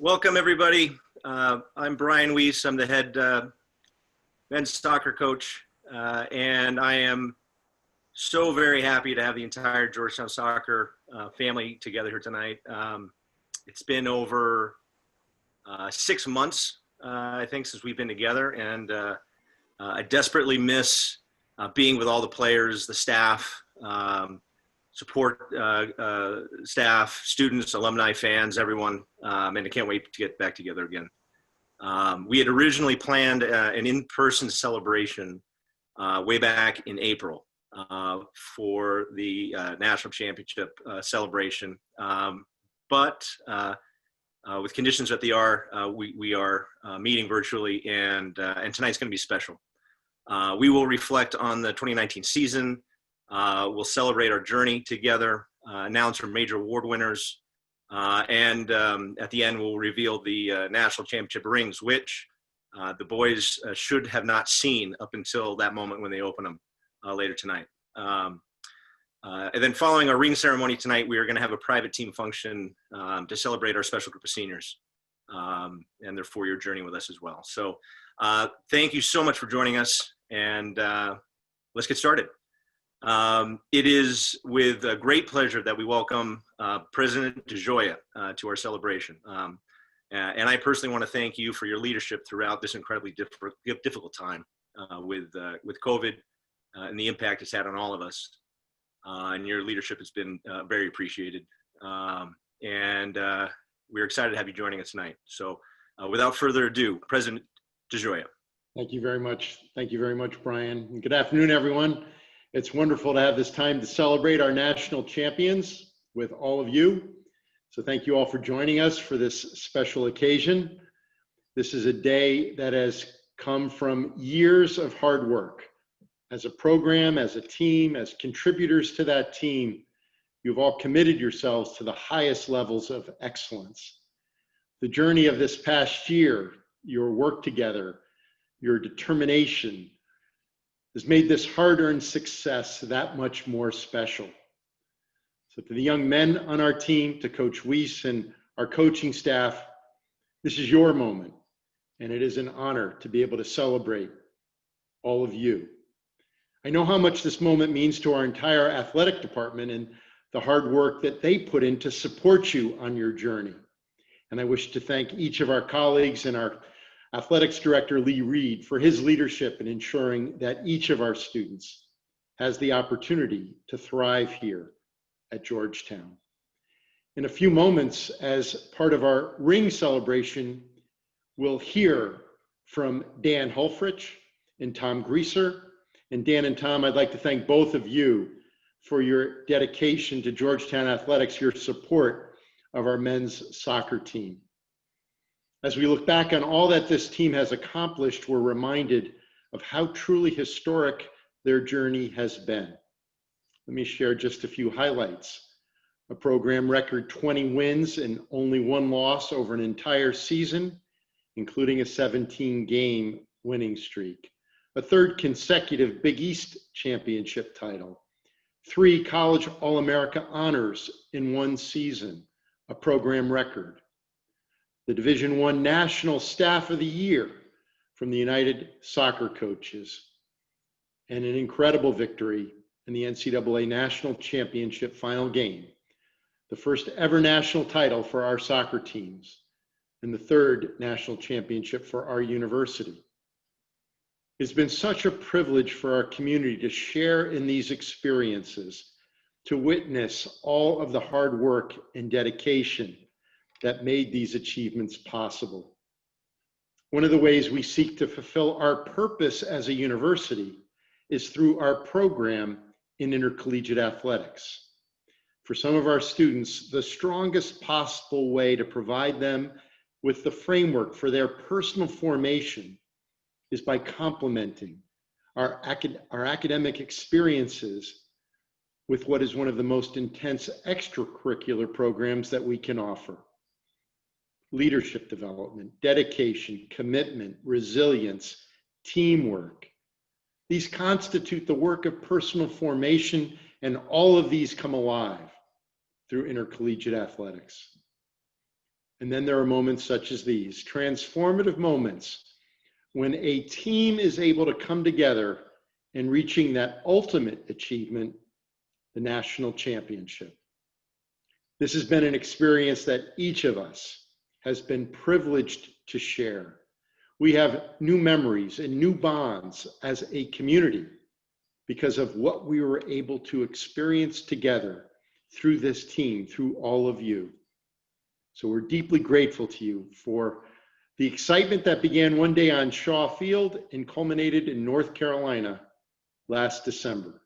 Welcome, everybody. I'm Brian Weiss. I'm the head men's soccer coach, and I am so very happy to have the entire Georgetown soccer family together here tonight. It's been over 6 months, I think, since we've been together, and I desperately miss being with all the players, the staff, support staff, students, alumni, fans, everyone, and I can't wait to get back together again. We had originally planned an in-person celebration way back in April for the national championship celebration, but with conditions that they are, we are meeting virtually, and tonight's going to be special. We will reflect on the 2019 season. We'll celebrate our journey together, announce our major award winners, and at the end we'll reveal the national championship rings, which the boys should have not seen up until that moment when they open them later tonight. And then following our ring ceremony tonight, we are going to have a private team function to celebrate our special group of seniors and their 4-year journey with us as well. So thank you so much for joining us, and let's get started. It is with great pleasure that we welcome President DeGioia to our celebration. And I personally want to thank you for your leadership throughout this incredibly difficult time with COVID and the impact it's had on all of us. And your leadership has been very appreciated. And we're excited to have you joining us tonight. So without further ado, President DeGioia. Thank you very much. Thank you very much, Brian. And good afternoon, everyone. It's wonderful to have this time to celebrate our national champions with all of you. So thank you all for joining us for this special occasion. This is a day that has come from years of hard work. As a program, as a team, as contributors to that team, you've all committed yourselves to the highest levels of excellence. The journey of this past year, your work together, your determination, has made this hard-earned success that much more special. So to the young men on our team, to Coach Weiss and our coaching staff, this is your moment, and it is an honor to be able to celebrate all of you. I know how much this moment means to our entire athletic department and the hard work that they put in to support you on your journey. And I wish to thank each of our colleagues and our Athletics Director Lee Reed for his leadership in ensuring that each of our students has the opportunity to thrive here at Georgetown. In a few moments, as part of our ring celebration, we'll hear from Dan Hulfrich and Tom Greaser. And Dan and Tom, I'd like to thank both of you for your dedication to Georgetown athletics, your support of our men's soccer team. As we look back on all that this team has accomplished, we're reminded of how truly historic their journey has been. Let me share just a few highlights. A program record 20 wins and only 1 loss over an entire season, including a 17-game winning streak. A 3rd consecutive Big East championship title. 3 college All-America honors in 1 season, a program record. The Division I National Staff of the Year from the United Soccer Coaches, and an incredible victory in the NCAA National Championship final game, the first ever national title for our soccer teams, and the 3rd national championship for our university. It's been such a privilege for our community to share in these experiences, to witness all of the hard work and dedication that made these achievements possible. One of the ways we seek to fulfill our purpose as a university is through our program in intercollegiate athletics. For some of our students, the strongest possible way to provide them with the framework for their personal formation is by complementing our academic experiences with what is one of the most intense extracurricular programs that we can offer. Leadership development, dedication, commitment, resilience, teamwork. These constitute the work of personal formation, and all of these come alive through intercollegiate athletics. And then there are moments such as these, transformative moments, when a team is able to come together and reaching that ultimate achievement, the national championship. This has been an experience that each of us has been privileged to share. We have new memories and new bonds as a community because of what we were able to experience together through this team, through all of you. So we're deeply grateful to you for the excitement that began one day on Shaw Field and culminated in North Carolina last December.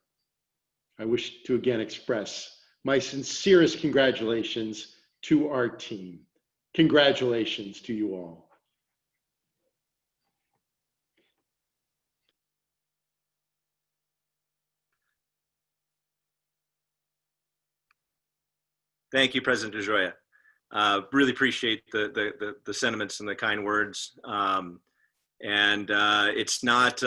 I wish to again express my sincerest congratulations to our team. Congratulations to you all. Thank you, President DeJoya. Really appreciate the sentiments and the kind words. It's not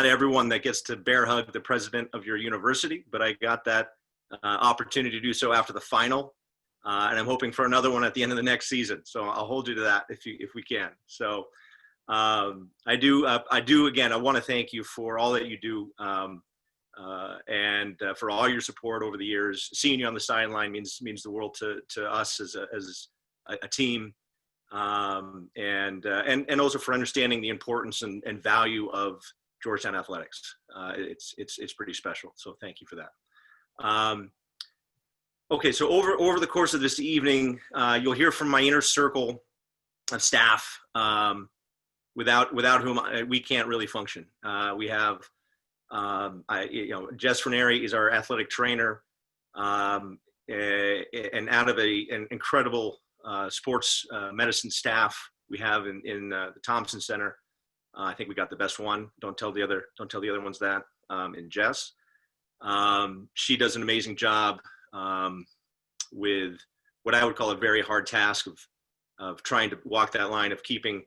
everyone that gets to bear hug the president of your university, but I got that opportunity to do so after the final, and I'm hoping for another one at the end of the next season. So I'll hold you to that if we can. So I do again. I want to thank you for all that you do. And for all your support over the years. Seeing you on the sideline means the world to us as a team, and also for understanding the importance and value of Georgetown athletics. It's pretty special. So thank you for that. Okay, so over the course of this evening, you'll hear from my inner circle of staff, without whom we can't really function. We have. Jess Frenary is our athletic trainer, and out of an incredible sports medicine staff we have in the Thompson Center. I think we got the best one. Don't tell the other ones that. In Jess, she does an amazing job with what I would call a very hard task of trying to walk that line of keeping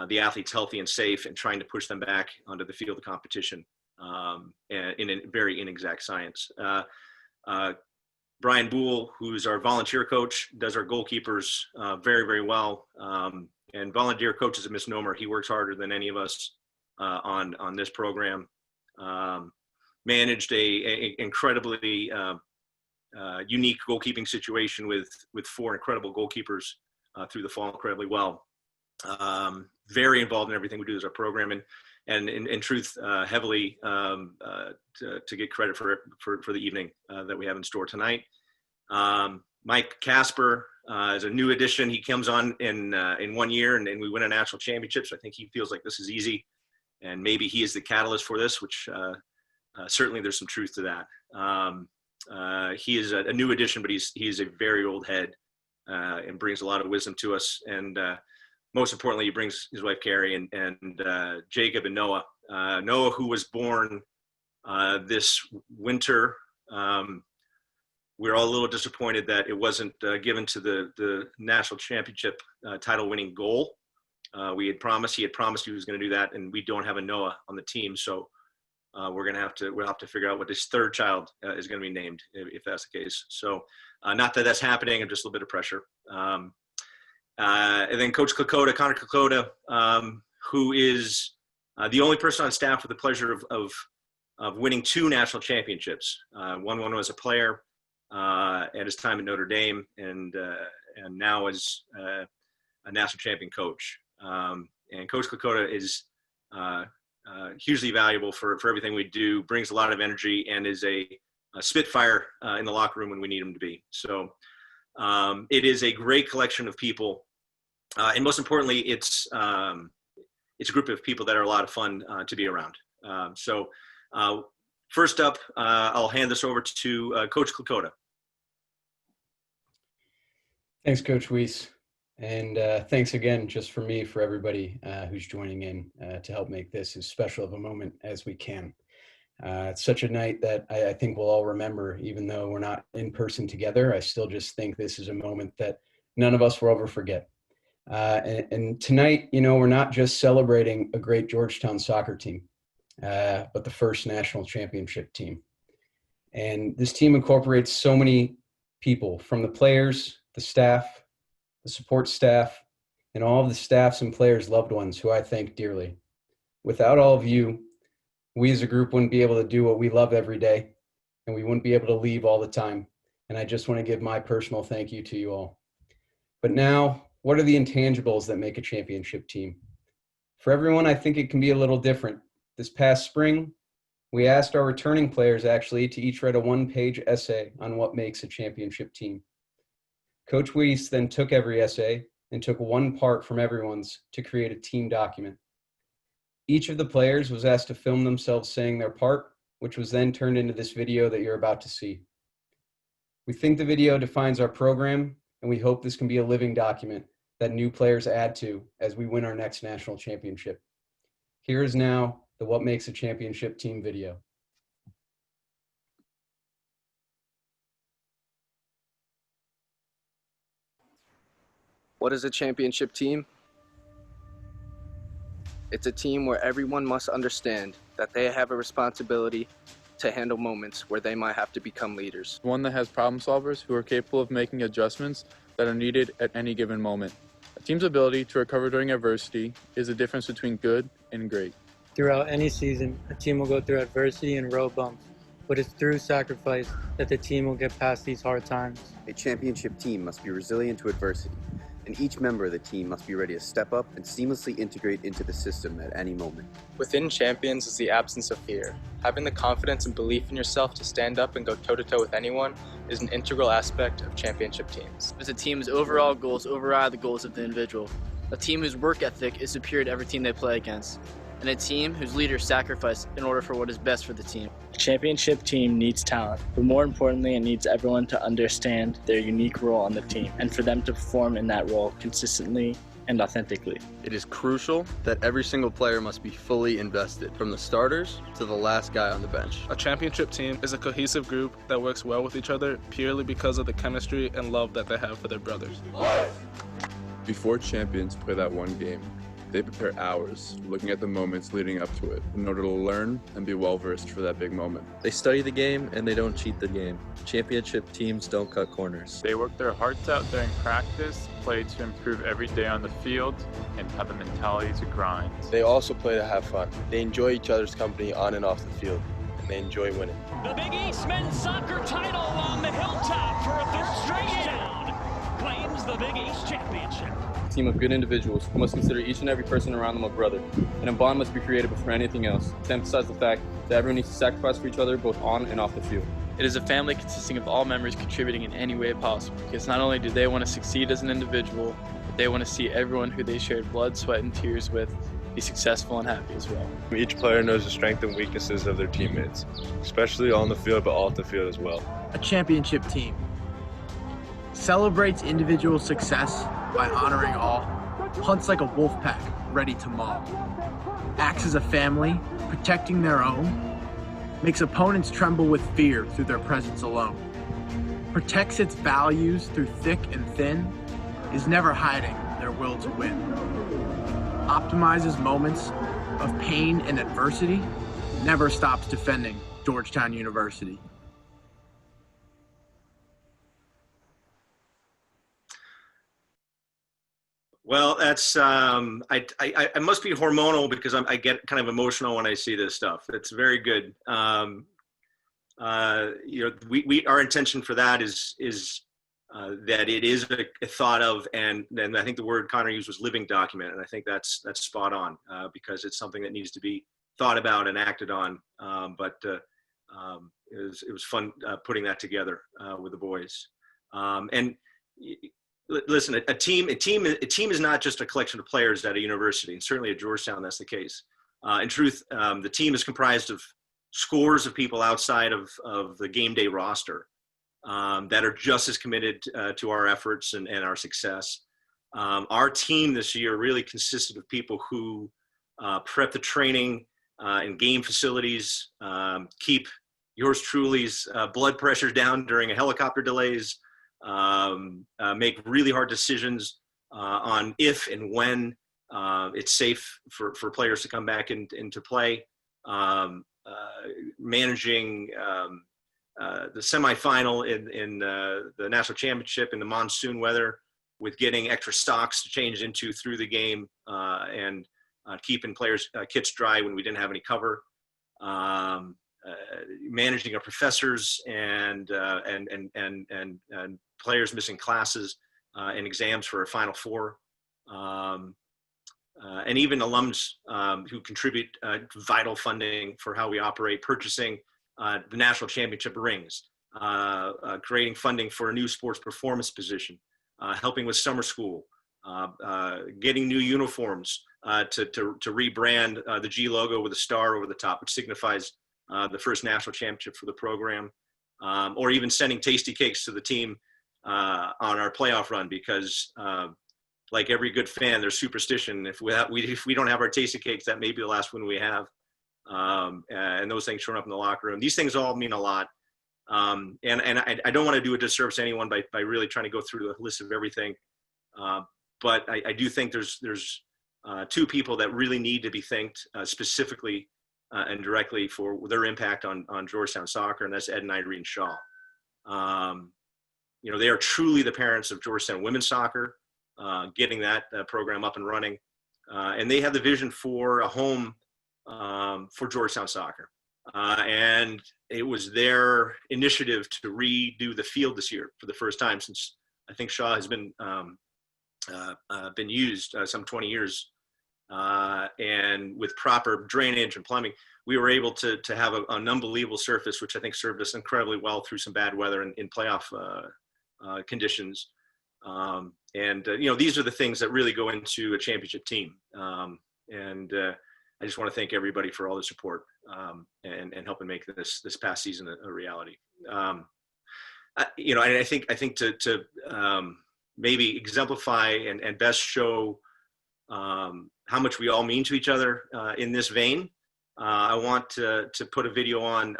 the athletes healthy and safe and trying to push them back onto the field of competition. In a very inexact science. Brian Boole, who's our volunteer coach, does our goalkeepers very, very well. And volunteer coach is a misnomer. He works harder than any of us on this program. Managed a incredibly unique goalkeeping situation with 4 incredible goalkeepers through the fall incredibly well. Very involved in everything we do as our program, and in truth, heavily to get credit for the evening that we have in store tonight. Mike Casper is a new addition. He comes on in 1 year, and we win a national championship. So I think he feels like this is easy, and maybe he is the catalyst for this, which certainly there's some truth to that. He is a new addition, but he's a very old head and brings a lot of wisdom to us. And most importantly, he brings his wife Carrie and Jacob and Noah. Noah, who was born this winter. We're all a little disappointed that it wasn't given to the national championship title-winning goal. He had promised he was going to do that, and we don't have a Noah on the team, so we'll have to figure out what his third child is going to be named if that's the case. So, not that that's happening, I'm just a little bit of pressure. And then Coach Connor Klokota, who is the only person on staff with the pleasure of winning 2 national championships. One was a player at his time at Notre Dame, and now as a national champion coach. And Coach Klokota is hugely valuable for everything we do, brings a lot of energy, and is a spitfire in the locker room when we need him to be. So it is a great collection of people. And most importantly, it's a group of people that are a lot of fun to be around. So first up, I'll hand this over to Coach Klokota. Thanks, Coach Weiss. And thanks again, just for me, for everybody who's joining in to help make this as special of a moment as we can. It's such a night that I think we'll all remember, even though we're not in person together. I still just think this is a moment that none of us will ever forget. And tonight, we're not just celebrating a great Georgetown soccer team, but the first national championship team. And this team incorporates so many people, from the players, the staff, the support staff, and all of the staffs and players' loved ones who I thank dearly. Without all of you, we as a group wouldn't be able to do what we love every day, and we wouldn't be able to leave all the time. And I just want to give my personal thank you to you all. But now, what are the intangibles that make a championship team? For everyone, I think it can be a little different. This past spring, we asked our returning players actually to each write a one-page essay on what makes a championship team. Coach Weiss then took every essay and took one part from everyone's to create a team document. Each of the players was asked to film themselves saying their part, which was then turned into this video that you're about to see. We think the video defines our program, and we hope this can be a living document that new players add to as we win our next national championship. Here is now the What Makes a Championship Team video. What is a championship team? It's a team where everyone must understand that they have a responsibility to handle moments where they might have to become leaders. One that has problem solvers who are capable of making adjustments that are needed at any given moment. A team's ability to recover during adversity is the difference between good and great. Throughout any season, a team will go through adversity and road bumps, but it's through sacrifice that the team will get past these hard times. A championship team must be resilient to adversity, and each member of the team must be ready to step up and seamlessly integrate into the system at any moment. Within champions is the absence of fear. Having the confidence and belief in yourself to stand up and go toe-to-toe with anyone is an integral aspect of championship teams. As a team's overall goals override the goals of the individual. A team whose work ethic is superior to every team they play against. And a team whose leaders sacrifice in order for what is best for the team. A championship team needs talent, but more importantly, it needs everyone to understand their unique role on the team and for them to perform in that role consistently and authentically. It is crucial that every single player must be fully invested, from the starters to the last guy on the bench. A championship team is a cohesive group that works well with each other purely because of the chemistry and love that they have for their brothers. Before champions play that one game, they prepare hours looking at the moments leading up to it in order to learn and be well-versed for that big moment. They study the game and they don't cheat the game. Championship teams don't cut corners. They work their hearts out during practice, play to improve every day on the field, and have a mentality to grind. They also play to have fun. They enjoy each other's company on and off the field, and they enjoy winning. The Big East men's soccer title on the hilltop for a third straight down claims the Big East championship. Team of good individuals who must consider each and every person around them a brother, and a bond must be created before anything else, to emphasize the fact that everyone needs to sacrifice for each other both on and off the field. It is a family consisting of all members contributing in any way possible, because not only do they want to succeed as an individual, but they want to see everyone who they shared blood, sweat, and tears with be successful and happy as well. Each player knows the strengths and weaknesses of their teammates, especially on the field but off the field as well. A championship team celebrates individual success by honoring all, hunts like a wolf pack, ready to maul, acts as a family, protecting their own, makes opponents tremble with fear through their presence alone, protects its values through thick and thin, is never hiding their will to win, optimizes moments of pain and adversity, never stops defending Georgetown University. Well, that's I must be hormonal because I get kind of emotional when I see this stuff. It's very good. You know, our intention for that is that it is a thought of, and I think the word Connor used was living document, and I think that's spot on because it's something that needs to be thought about and acted on. It was fun putting that together with the boys. Listen, a team is not just a collection of players at a university, and certainly at Georgetown that's the case. In truth, the team is comprised of scores of people outside of the game day roster that are just as committed to our efforts and our success. Our team this year really consisted of people who prep the training and game facilities, keep yours truly's blood pressure down during helicopter delays, make really hard decisions on if and when it's safe for players to come back into play, managing the semifinal in the national championship in the monsoon weather, with getting extra socks to change into through the game, and keeping players' kits dry when we didn't have any cover. Managing our professors and players missing classes and exams for our Final Four, and even alums who contribute vital funding for how we operate, purchasing the national championship rings, creating funding for a new sports performance position, helping with summer school, getting new uniforms to rebrand the G logo with a star over the top, which signifies the first national championship for the program, or even sending tasty cakes to the team on our playoff run, because like every good fan, there's superstition. If we don't have our tasty cakes, that may be the last one we have. And those things showing up in the locker room. These things all mean a lot. And I don't want to do a disservice to anyone by really trying to go through the list of everything. But I do think there's two people that really need to be thanked specifically and directly for their impact on Georgetown soccer, and that's Ed and Irene Shaw. They are truly the parents of Georgetown women's soccer, getting that program up and running. And they have the vision for a home for Georgetown soccer. And it was their initiative to redo the field this year for the first time since I think Shaw has been used some 20 years. And with proper drainage and plumbing, we were able to have an unbelievable surface, which I think served us incredibly well through some bad weather in playoff conditions. These are the things that really go into a championship team. I just want to thank everybody for all the support and helping make this past season a reality. And I think to maybe exemplify and best show how much we all mean to each other in this vein, I want to put a video on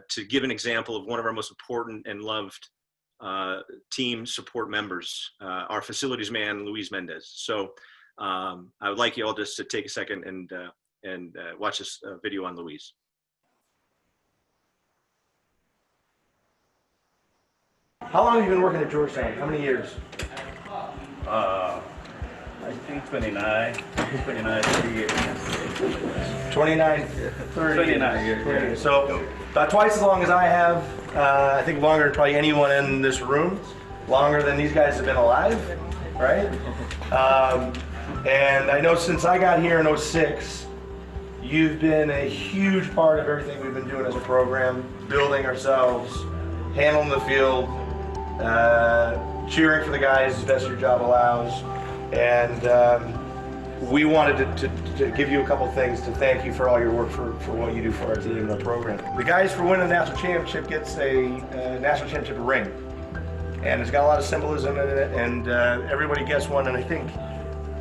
to give an example of one of our most important and loved team support members, our facilities man, Luis Mendez. So I would like you all just to take a second and watch this video on Luis. How long have you been working at Georgetown? How many years? I think 29, 30 years. 29, 29 years. 20 years. So about twice as long as I have. I think longer than probably anyone in this room. Longer than these guys have been alive, right? And I know since I got here in 06, you've been a huge part of everything we've been doing as a program, building ourselves, handling the field, cheering for the guys as best your job allows. And we wanted to give you a couple things to thank you for all your work for what you do for our team and our program. The guys for winning the national championship gets a national championship ring. And it's got a lot of symbolism in it, and everybody gets one. And I think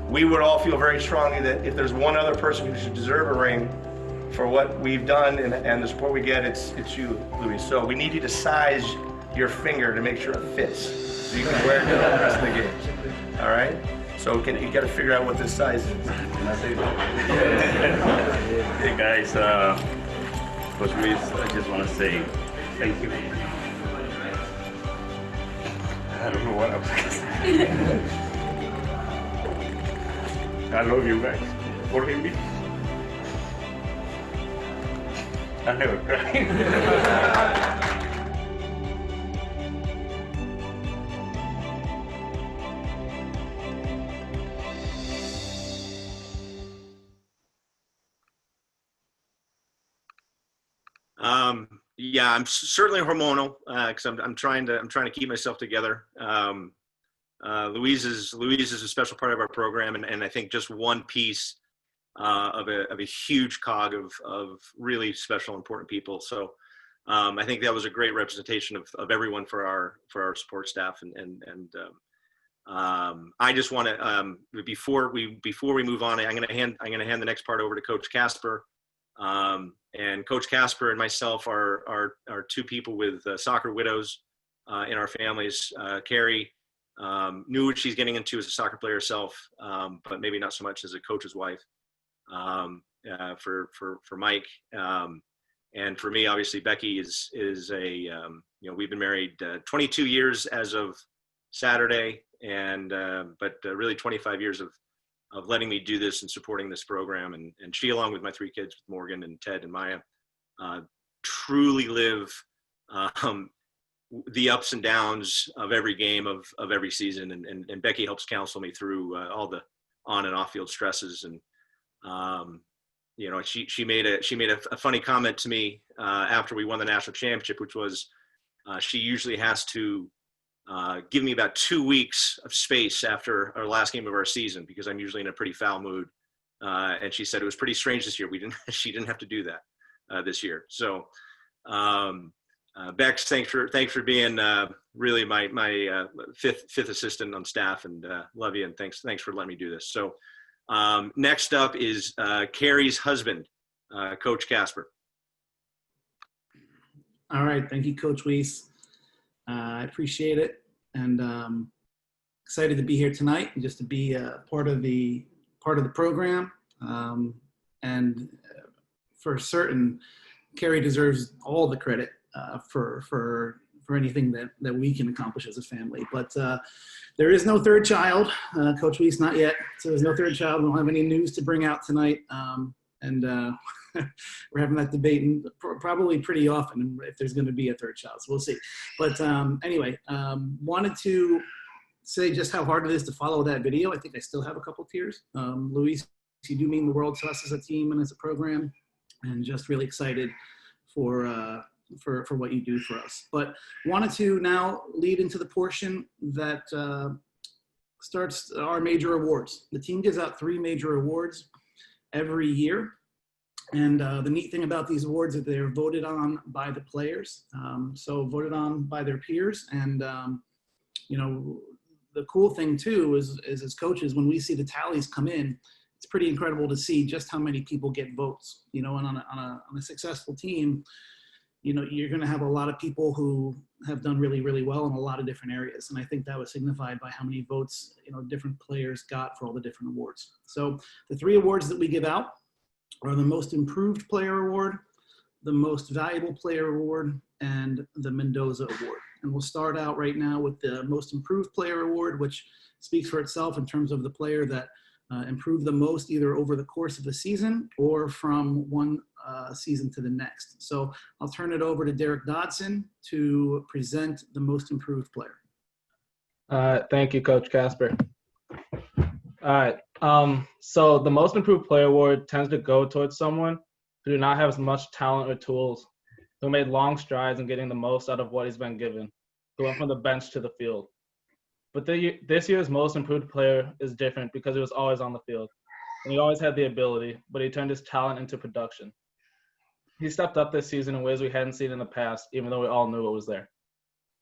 we would all feel very strongly that if there's one other person who should deserve a ring for what we've done and the support we get, it's you, Luis. So we need you to size your finger to make sure it fits, so you can wear it to the rest of the game. All right? So you got to figure out what this size is. Hey guys, Coach Luis, I just want to say thank you. I don't know what I was going to say. I love you guys. Forgive me. I never cry. Yeah, I'm certainly hormonal because I'm trying to keep myself together. Louise is a special part of our program, and I think just one piece of a huge cog of really special, important people. So I think that was a great representation of everyone for our support staff, and I just want to before we move on, I'm going to hand the next part over to Coach Casper. And Coach Casper and myself are two people with soccer widows in our families. Carrie knew what she's getting into as a soccer player herself, but maybe not so much as a coach's wife. For Mike, and for me, obviously Becky is a we've been married 22 years as of Saturday, and but really 25 years of letting me do this and supporting this program, and she, along with my 3 kids, Morgan and Ted and Maya, truly live the ups and downs of every game of every season, and Becky helps counsel me through all the on and off field stresses. And you know, she made a funny comment to me after we won the national championship, which was she usually has to give me about 2 weeks of space after our last game of our season, because I'm usually in a pretty foul mood. And she said it was pretty strange this year. She didn't have to do that this year. So Bex, thanks for being really my fifth assistant on staff, and love you, and thanks for letting me do this. So next up is Carrie's husband, Coach Casper. All right, thank you, Coach Weiss. I appreciate it, and excited to be here tonight and just to be part of the program. And for certain, Carrie deserves all the credit for anything that we can accomplish as a family. But there is no third child, Coach Weiss, not yet. So there's no third child. We don't have any news to bring out tonight. And we're having that debate probably pretty often if there's going to be a third child. So we'll see. But anyway, wanted to say just how hard it is to follow that video. I think I still have a couple tears. Luis, you do mean the world to us as a team and as a program, and just really excited for what you do for us. But wanted to now lead into the portion that starts our major awards. The team gives out 3 major awards every year. And the neat thing about these awards is they're voted on by the players. So voted on by their peers. And, you know, the cool thing too is as coaches, when we see the tallies come in, it's pretty incredible to see just how many people get votes, you know, and on a successful team, you know, you're going to have a lot of people who have done really, really well in a lot of different areas. And I think that was signified by how many votes, you know, different players got for all the different awards. So the 3 awards that we give out are the Most Improved Player Award, the Most Valuable Player Award, and the Mendoza Award. And we'll start out right now with the Most Improved Player Award, which speaks for itself in terms of the player that improved the most either over the course of the season or from one season to the next. So I'll turn it over to Derek Dodson to present the Most Improved Player. Thank you, Coach Casper. All right. So the Most Improved Player Award tends to go towards someone who do not have as much talent or tools, who made long strides in getting the most out of what he's been given, who went from the bench to the field. But this year's Most Improved Player is different because he was always on the field, and he always had the ability, but he turned his talent into production. He stepped up this season in ways we hadn't seen in the past, even though we all knew it was there.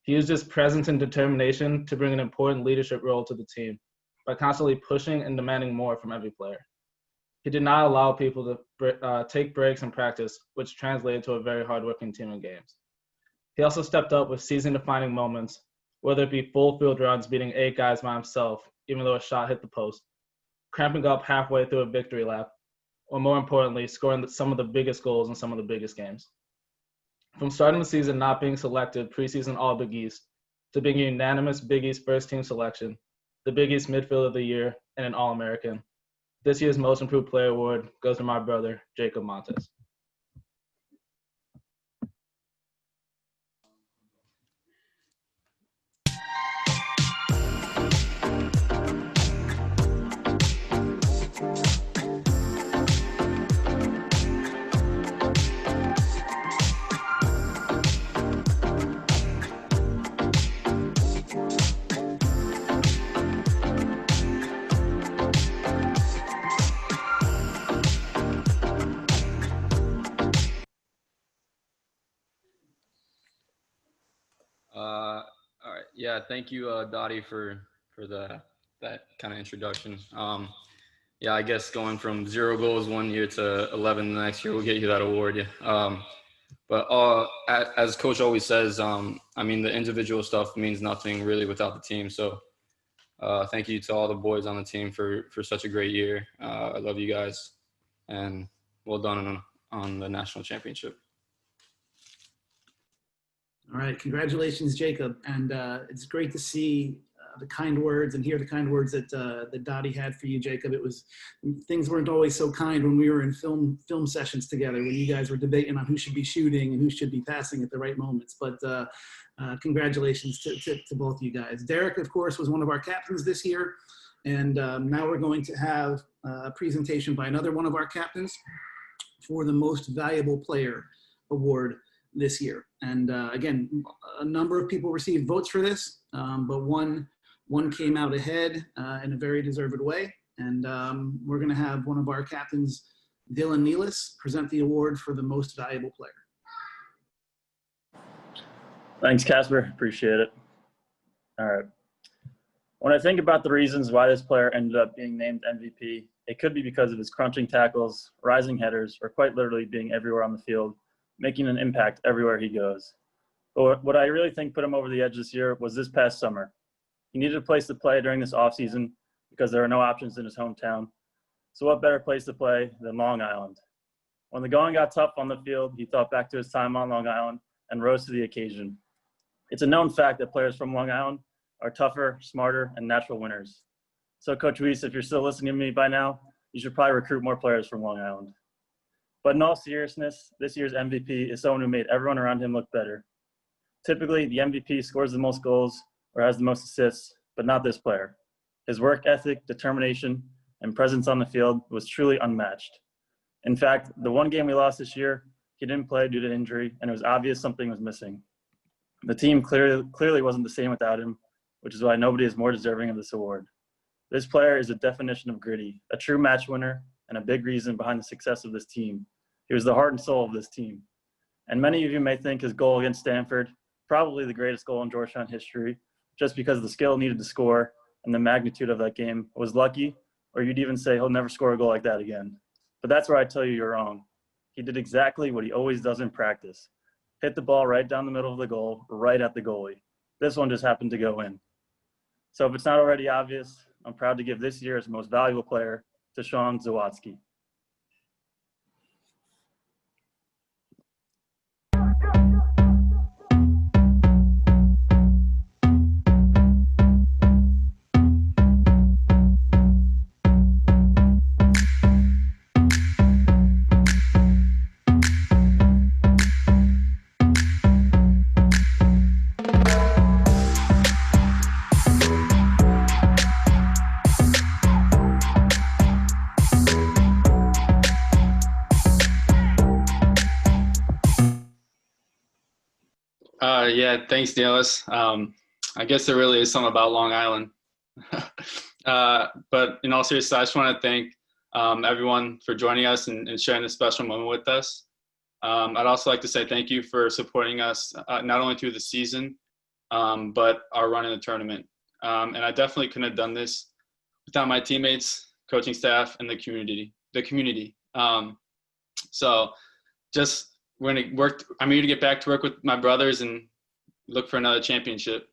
He used his presence and determination to bring an important leadership role to the team by constantly pushing and demanding more from every player. He did not allow people to take breaks in practice, which translated to a very hardworking team in games. He also stepped up with season-defining moments, whether it be full field runs beating 8 guys by himself, even though a shot hit the post, cramping up halfway through a victory lap, or more importantly, scoring some of the biggest goals in some of the biggest games. From starting the season not being selected preseason All-Big East to being a unanimous Big East first-team selection, the Big East Midfield of the Year, and an All-American, this year's Most Improved Player Award goes to my brother, Jacob Montes. All right. Yeah. Thank you, Dottie, for that kind of introduction. Yeah, I guess going from 0 goals one year to 11 the next year will get you that award. Yeah. But as Coach always says, I mean, the individual stuff means nothing really without the team. So thank you to all the boys on the team for such a great year. I love you guys, and well done on the national championship. All right, congratulations, Jacob. And it's great to see kind words and hear the kind words that Dottie had for you, Jacob. Things weren't always so kind when we were in film sessions together, when you guys were debating on who should be shooting and who should be passing at the right moments. But congratulations to both of you guys. Derek, of course, was one of our captains this year. And now we're going to have a presentation by another one of our captains for the Most Valuable Player Award this year. And again, a number of people received votes for this, but one came out ahead in a very deserved way. And we're going to have one of our captains, Dylan Nealis, present the award for the Most Valuable Player. Thanks, Casper. Appreciate it. All right. When I think about the reasons why this player ended up being named MVP, it could be because of his crunching tackles, rising headers, or quite literally being everywhere on the field, making an impact everywhere he goes. But what I really think put him over the edge this year was this past summer. He needed a place to play during this offseason because there are no options in his hometown. So what better place to play than Long Island? When the going got tough on the field, he thought back to his time on Long Island and rose to the occasion. It's a known fact that players from Long Island are tougher, smarter, and natural winners. So Coach Weiss, if you're still listening to me by now, you should probably recruit more players from Long Island. But in all seriousness, this year's MVP is someone who made everyone around him look better. Typically, the MVP scores the most goals or has the most assists, but not this player. His work ethic, determination, and presence on the field was truly unmatched. In fact, the one game we lost this year, he didn't play due to injury, and it was obvious something was missing. The team clearly wasn't the same without him, which is why nobody is more deserving of this award. This player is a definition of gritty, a true match winner, and a big reason behind the success of this team. He was the heart and soul of this team. And many of you may think his goal against Stanford, probably the greatest goal in Georgetown history, just because the skill needed to score and the magnitude of that game was lucky, or you'd even say he'll never score a goal like that again. But that's where I tell you you're wrong. He did exactly what he always does in practice. Hit the ball right down the middle of the goal, right at the goalie. This one just happened to go in. So if it's not already obvious, I'm proud to give this year's Most Valuable Player to Sean Zawatsky. Yeah, thanks, Nealis. I guess there really is something about Long Island. But in all seriousness, I just want to thank everyone for joining us and sharing this special moment with us. I'd also like to say thank you for supporting us not only through the season, but our run in the tournament. And I definitely couldn't have done this without my teammates, coaching staff, and the community. So just we're gonna work. I'm here to get back to work with my brothers and look for another championship.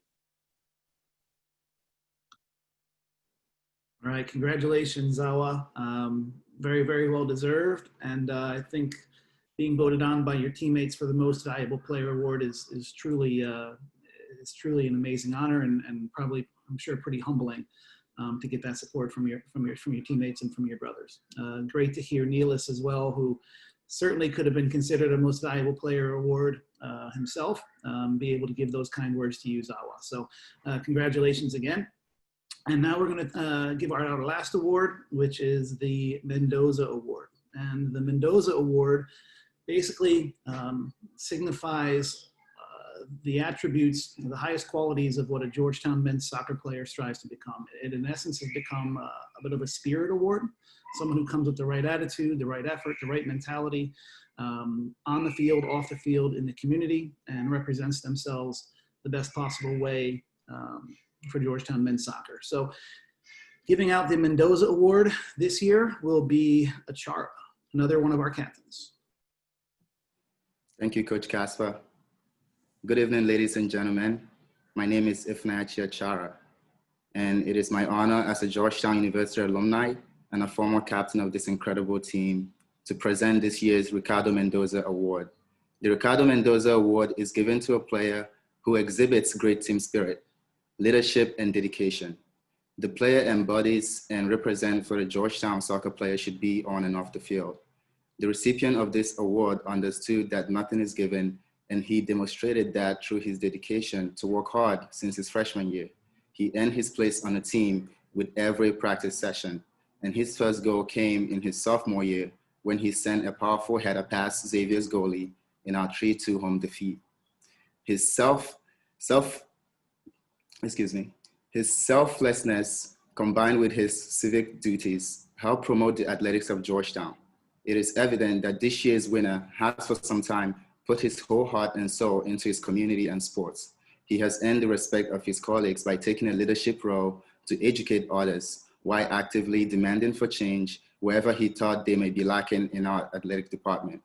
All right, congratulations, Zawa. Very, very well deserved. And I think being voted on by your teammates for the Most Valuable Player Award is truly an amazing honor and probably, I'm sure, pretty humbling to get that support from your teammates and from your brothers. Great to hear Nealis as well, who certainly could have been considered a Most Valuable Player Award himself, be able to give those kind words to you, Zawa. So congratulations again. And now we're going to give our last award, which is the Mendoza Award. And the Mendoza Award basically signifies the attributes, the highest qualities of what a Georgetown men's soccer player strives to become. It, in essence, has become a bit of a spirit award, someone who comes with the right attitude, the right effort, the right mentality on the field, off the field, in the community, and represents themselves the best possible way for Georgetown men's soccer. So giving out the Mendoza Award this year will be Achara, another one of our captains. Thank you, Coach Casper. Good evening, ladies and gentlemen. My name is Ifeanyi Achara, and it is my honor as a Georgetown University alumni and a former captain of this incredible team to present this year's Ricardo Mendoza Award. The Ricardo Mendoza Award is given to a player who exhibits great team spirit, leadership, and dedication. The player embodies and represents for the Georgetown soccer player should be on and off the field. The recipient of this award understood that nothing is given, and he demonstrated that through his dedication to work hard since his freshman year. He earned his place on the team with every practice session, and his first goal came in his sophomore year when he sent a powerful header past Xavier's goalie in our 3-2 home defeat. His his selflessness combined with his civic duties helped promote the athletics of Georgetown. It is evident that this year's winner has for some time put his whole heart and soul into his community and sports. He has earned the respect of his colleagues by taking a leadership role to educate others while actively demanding for change wherever he thought they may be lacking in our athletic department.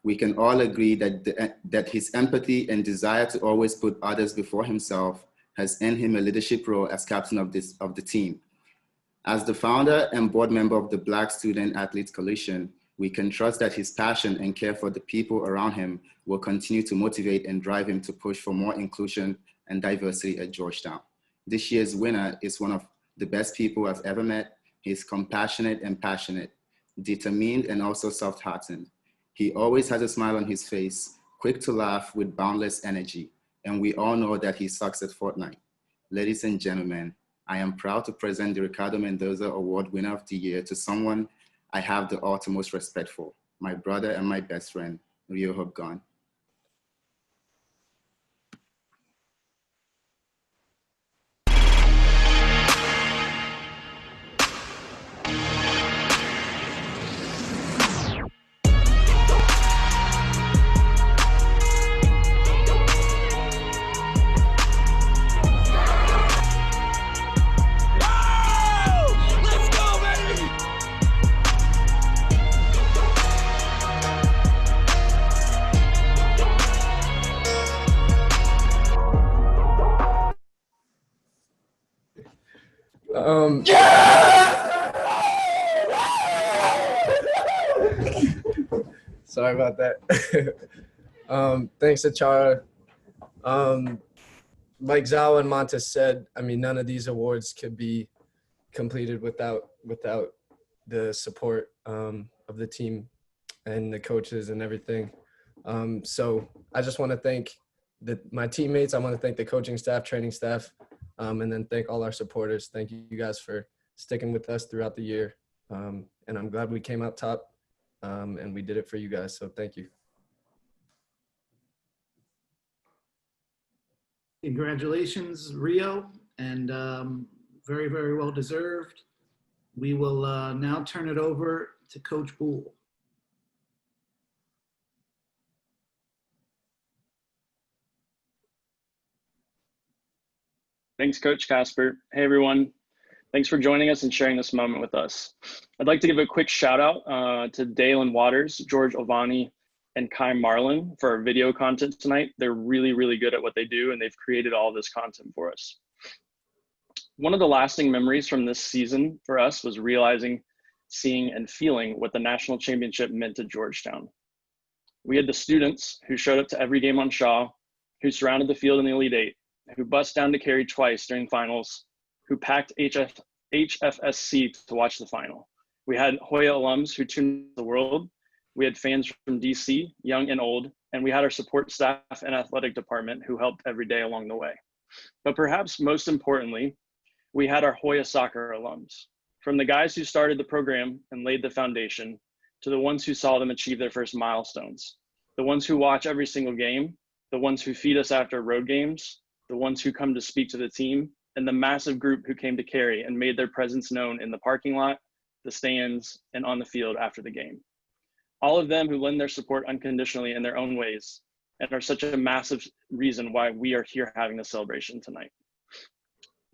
We can all agree that his empathy and desire to always put others before himself has earned him a leadership role as captain of the team. As the founder and board member of the Black Student Athletes Coalition, we can trust that his passion and care for the people around him will continue to motivate and drive him to push for more inclusion and diversity at Georgetown. This year's winner is one of the best people I've ever met. He's compassionate and passionate, determined and also soft-hearted. He always has a smile on his face, quick to laugh with boundless energy, and we all know that he sucks at Fortnite. Ladies and gentlemen, I am proud to present the Ricardo Mendoza Award Winner of the Year to someone I have the utmost respect for, my brother and my best friend, Rio Hobgon. Sorry about that. Thanks to Chara. Like Zawa and Montes said, I mean, none of these awards could be completed without the support of the team and the coaches and everything. So I just want to thank my teammates. I want to thank the coaching staff, training staff, and then thank all our supporters. Thank you guys for sticking with us throughout the year. And I'm glad we came out top. And we did it for you guys, so thank you. Congratulations, Rio, and very, very well deserved. We will now turn it over to Coach Boole. Thanks, Coach Casper. Hey, everyone. Thanks for joining us and sharing this moment with us. I'd like to give a quick shout out to Dalen Waters, George Ovani, and Kai Marlin for our video content tonight. They're really, really good at what they do, and they've created all this content for us. One of the lasting memories from this season for us was realizing, seeing, and feeling what the national championship meant to Georgetown. We had the students who showed up to every game on Shaw, who surrounded the field in the Elite Eight, who bussed down to Cary twice during finals, who packed HFSC to watch the final. We had Hoya alums who tuned the world. We had fans from DC, young and old, and we had our support staff and athletic department who helped every day along the way. But perhaps most importantly, we had our Hoya soccer alums. From the guys who started the program and laid the foundation, to the ones who saw them achieve their first milestones, the ones who watch every single game, the ones who feed us after road games, the ones who come to speak to the team, and the massive group who came to Cary and made their presence known in the parking lot, the stands, and on the field after the game. All of them who lend their support unconditionally in their own ways and are such a massive reason why we are here having this celebration tonight.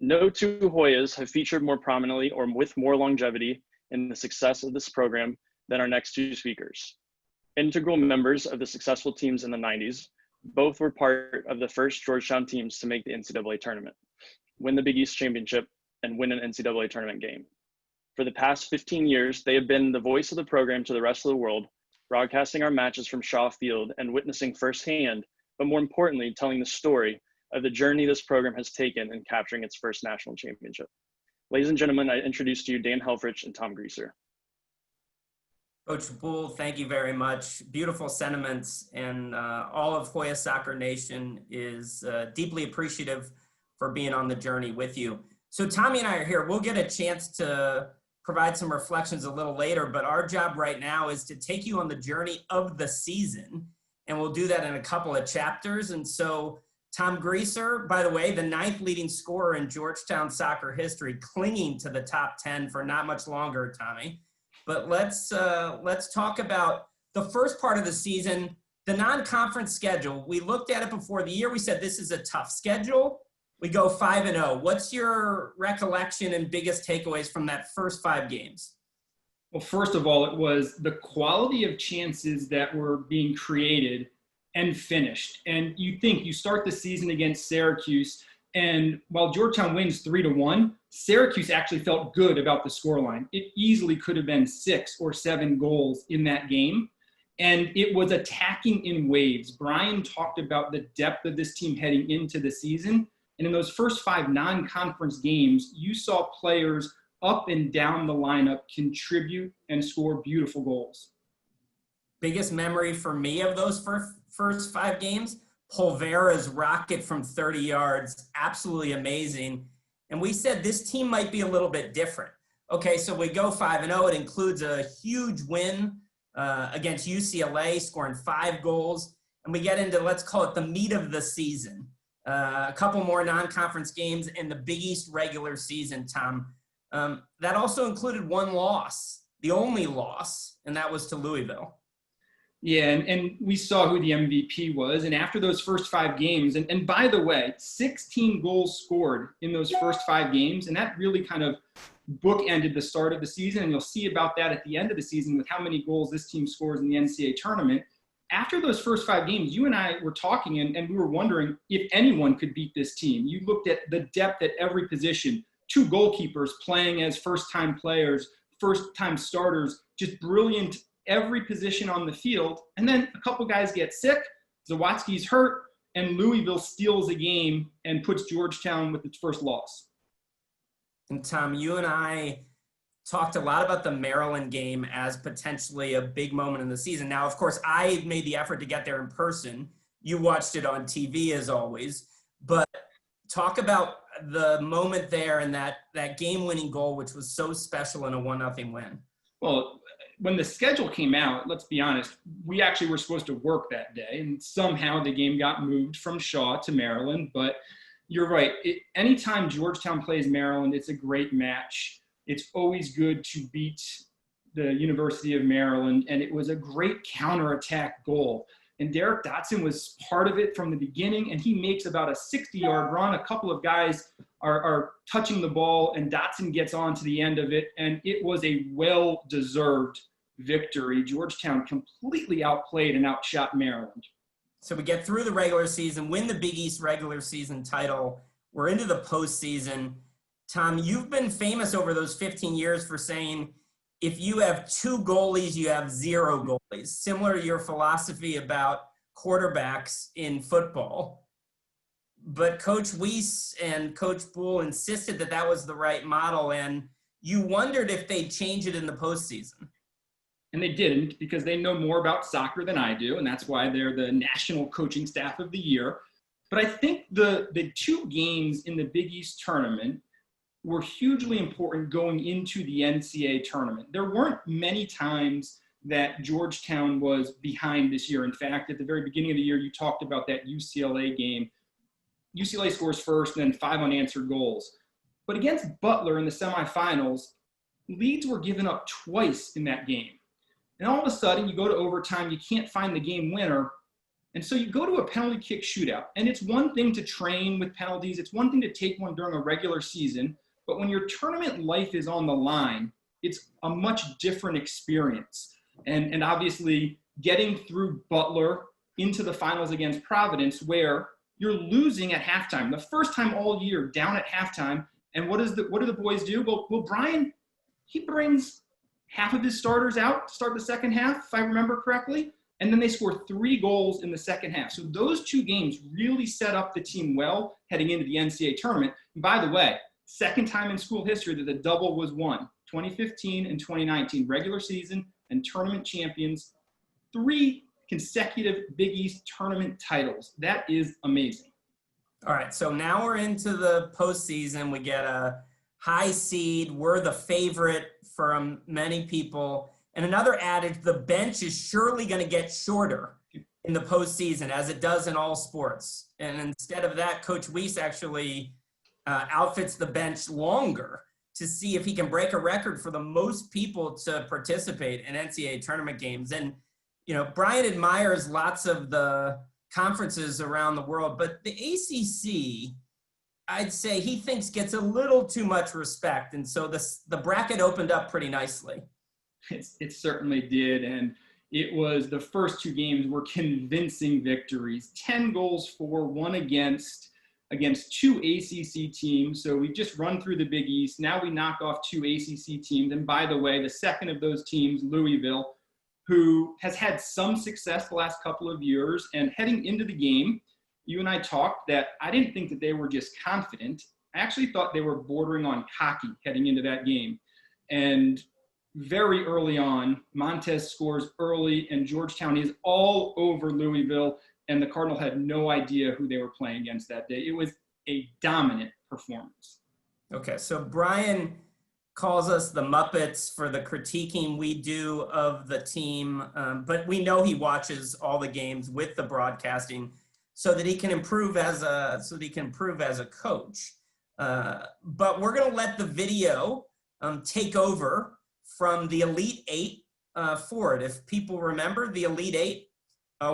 No two Hoyas have featured more prominently or with more longevity in the success of this program than our next two speakers. Integral members of the successful teams in the 90s, both were part of the first Georgetown teams to make the NCAA tournament, win the Big East Championship, and win an NCAA tournament game. For the past 15 years, they have been the voice of the program to the rest of the world, broadcasting our matches from Shaw Field and witnessing firsthand, but more importantly, telling the story of the journey this program has taken in capturing its first national championship. Ladies and gentlemen, I introduce to you Dan Helfrich and Tom Greaser. Coach Bull, thank you very much. Beautiful sentiments, and all of Hoya Soccer Nation is deeply appreciative for being on the journey with you. So Tommy and I are here. We'll get a chance to provide some reflections a little later, but our job right now is to take you on the journey of the season, and we'll do that in a couple of chapters. And so Tom Greaser, by the way, the 9th leading scorer in Georgetown soccer history, clinging to the top 10 for not much longer, Tommy. But let's talk about the first part of the season, the non-conference schedule. We looked at it before the year. We said this is a tough schedule. We go 5-0. What's your recollection and biggest takeaways from that first 5 games? Well, first of all, it was the quality of chances that were being created and finished. And you start the season against Syracuse, and while Georgetown wins 3-1, Syracuse actually felt good about the scoreline. It easily could have been 6 or 7 goals in that game. And it was attacking in waves. Brian talked about the depth of this team heading into the season. And in those first 5 non-conference games, you saw players up and down the lineup contribute and score beautiful goals. Biggest memory for me of those first 5 games, Polvera's rocket from 30 yards, absolutely amazing. And we said this team might be a little bit different. Okay, so we go 5-0. It includes a huge win against UCLA, scoring 5 goals. And we get into, let's call it the meat of the season. A couple more non-conference games in the Big East regular season, Tom. That also included 1 loss, the only loss, and that was to Louisville. Yeah, and we saw who the MVP was. And after those first 5 games, and by the way, 16 goals scored in those first 5 games, and that really kind of bookended the start of the season. And you'll see about that at the end of the season with how many goals this team scores in the NCAA tournament. After those first 5 games, you and I were talking, and we were wondering if anyone could beat this team. You looked at the depth at every position, 2 goalkeepers playing as first-time players, first-time starters, just brilliant every position on the field. And then a couple guys get sick, Zawadzki's hurt, and Louisville steals a game and puts Georgetown with its first loss. And Tom, you and I talked a lot about the Maryland game as potentially a big moment in the season. Now, of course, I made the effort to get there in person. You watched it on TV as always. But talk about the moment there and that game-winning goal, which was so special in a 1-0 win. Well, when the schedule came out, let's be honest, we actually were supposed to work that day, and somehow the game got moved from Shaw to Maryland. But you're right. Anytime Georgetown plays Maryland, it's a great match. It's always good to beat the University of Maryland, and it was a great counterattack goal. And Derek Dotson was part of it from the beginning, and he makes about a 60-yard run. A couple of guys are touching the ball, and Dotson gets on to the end of it, and it was a well-deserved victory. Georgetown completely outplayed and outshot Maryland. So we get through the regular season, win the Big East regular season title. We're into the postseason. Tom, you've been famous over those 15 years for saying if you have 2 goalies, you have 0 goalies, similar to your philosophy about quarterbacks in football. But Coach Weiss and Coach Bull insisted that that was the right model, and you wondered if they'd change it in the postseason. And they didn't, because they know more about soccer than I do, and that's why they're the National Coaching Staff of the Year. But I think the 2 games in the Big East tournament were hugely important going into the NCAA tournament. There weren't many times that Georgetown was behind this year. In fact, at the very beginning of the year, you talked about that UCLA game. UCLA scores first and then 5 unanswered goals. But against Butler in the semifinals, leads were given up twice in that game. And all of a sudden, you go to overtime, you can't find the game winner. And so you go to a penalty kick shootout. And it's one thing to train with penalties. It's one thing to take one during a regular season. But when your tournament life is on the line, it's a much different experience. And obviously, getting through Butler into the finals against Providence, where you're losing at halftime, the first time all year down at halftime. And what do the boys do? Well, Brian, he brings half of his starters out to start the second half, if I remember correctly. and then they score 3 goals in the second half. So those 2 games really set up the team well heading into the NCAA tournament. And by the way, second time in school history that the double was won, 2015 and 2019, regular season and tournament champions, 3 consecutive Big East tournament titles. That is amazing. All right, so now we're into the postseason. We get a high seed. We're the favorite from many people. And another adage, the bench is surely going to get shorter in the postseason, as it does in all sports. And instead of that, Coach Weiss actually outfits the bench longer to see if he can break a record for the most people to participate in NCAA tournament games. And, you know, Brian admires lots of the conferences around the world, but the ACC, I'd say he thinks gets a little too much respect. And so the bracket opened up pretty nicely. It certainly did. And it was the first 2 games were convincing victories, 10 goals for, 1 against 2 ACC teams. So we just run through the Big East. Now we knock off 2 ACC teams. And by the way, the second of those teams, Louisville, who has had some success the last couple of years. And heading into the game, you and I talked that I didn't think that they were just confident. I actually thought they were bordering on cocky heading into that game. And very early on, Montez scores early, and Georgetown is all over Louisville, and the Cardinal had no idea who they were playing against that day. It was a dominant performance. Okay, so Brian calls us the Muppets for the critiquing we do of the team, but we know he watches all the games with the broadcasting so that he can improve as a coach. But we're going to let the video take over from the Elite Eight forward. If people remember the Elite Eight,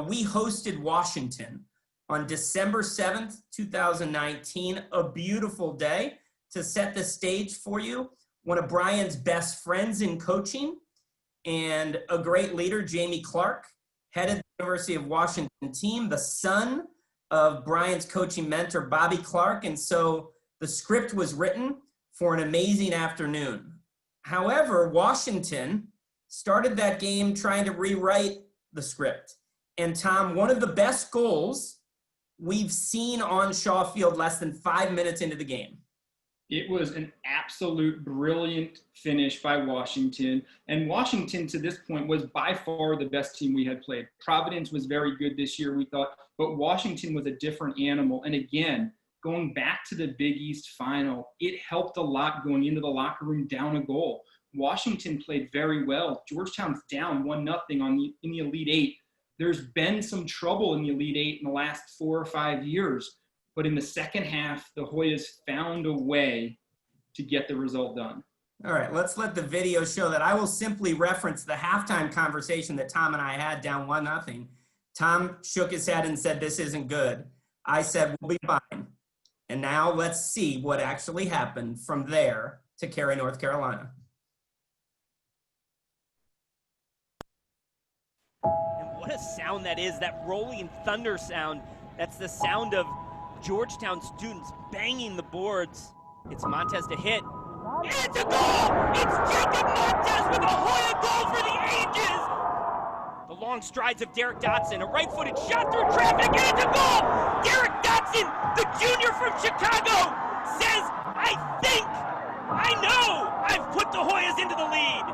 we hosted Washington on December 7th, 2019, a beautiful day. To set the stage for you, one of Brian's best friends in coaching and a great leader, Jamie Clark, headed the University of Washington team, the son of Brian's coaching mentor, Bobby Clark. And so the script was written for an amazing afternoon. However, Washington started that game trying to rewrite the script. And Tom, one of the best goals we've seen on Shaw Field less than 5 minutes into the game. It was an absolute brilliant finish by Washington. And Washington, to this point, was by far the best team we had played. Providence was very good this year, we thought, but Washington was a different animal. And again, going back to the Big East final, it helped a lot going into the locker room down a goal. Washington played very well. Georgetown's down 1-0 in the Elite Eight. There's been some trouble in the Elite Eight in the last 4 or 5 years. But in the second half, the Hoyas found a way to get the result done. All right, let's let the video show that. I will simply reference the halftime conversation that Tom and I had down 1-0. Tom shook his head and said, "This isn't good." I said, "We'll be fine." And now let's see what actually happened from there to Cary, North Carolina. And what a sound that is, that rolling thunder sound. That's the sound of Georgetown students banging the boards. It's Montez to hit. It's a goal! It's Jacob Montez with a Hoya goal for the ages! The long strides of Derek Dotson, a right-footed shot through traffic, and it's a goal! Derek Dotson, the junior from Chicago, says, I know I've put the Hoyas into the lead.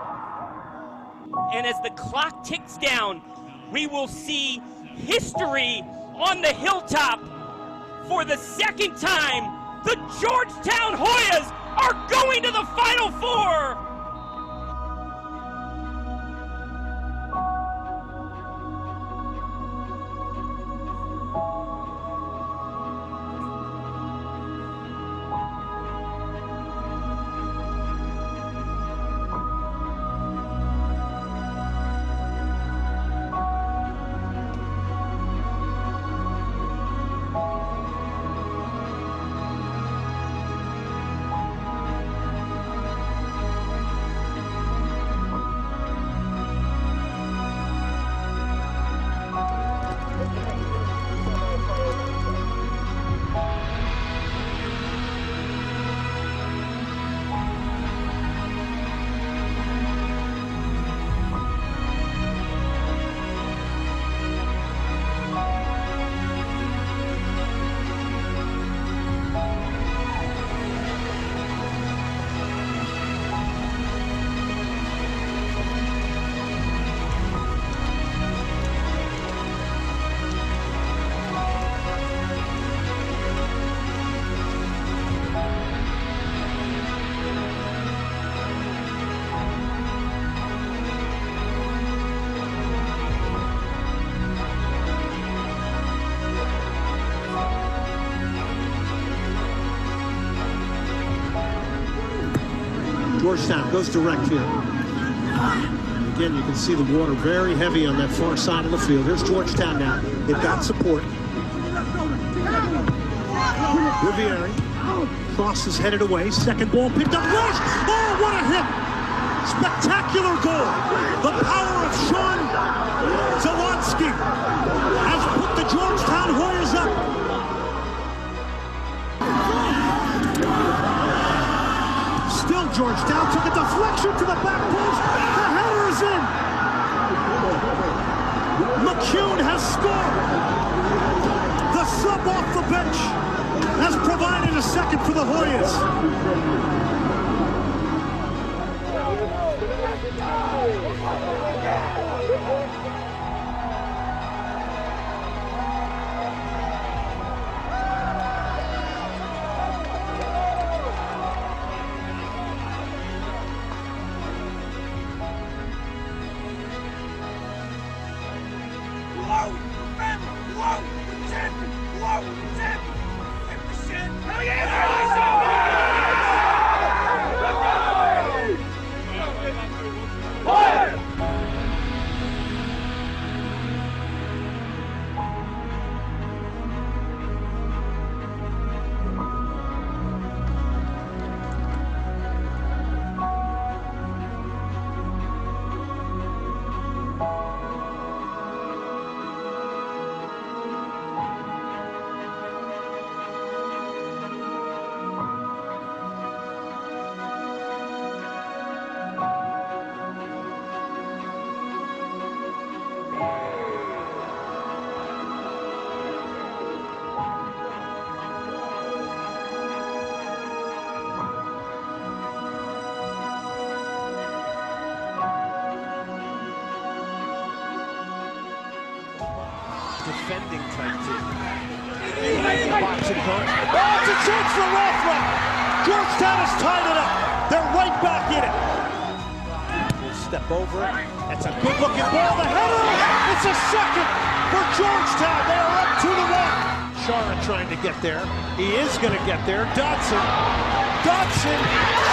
And as the clock ticks down, we will see history on the hilltop. For the second time, the Georgetown Hoyas are going to the Final Four! Georgetown goes direct here. And again, you can see the water very heavy on that far side of the field. Here's Georgetown now. They've got support. Riviere crosses headed away. Second ball picked up. Rush! Oh, what a hit! Spectacular goal. The power of Sean Zelonsky has put the Georgetown Hoyas up. Still Georgetown took a deflection to the back post. The header is in. McCune has scored. The sub off the bench has provided a second for the Hoyas. Defending type team. Boxing coach. Oh, it's a chance for Rothman. Georgetown has tied it up. They're right back in it. We'll step over it. That's a good looking ball. The header. It's a second for Georgetown. They are up 2-1. Chara trying to get there. He is going to get there. Dotson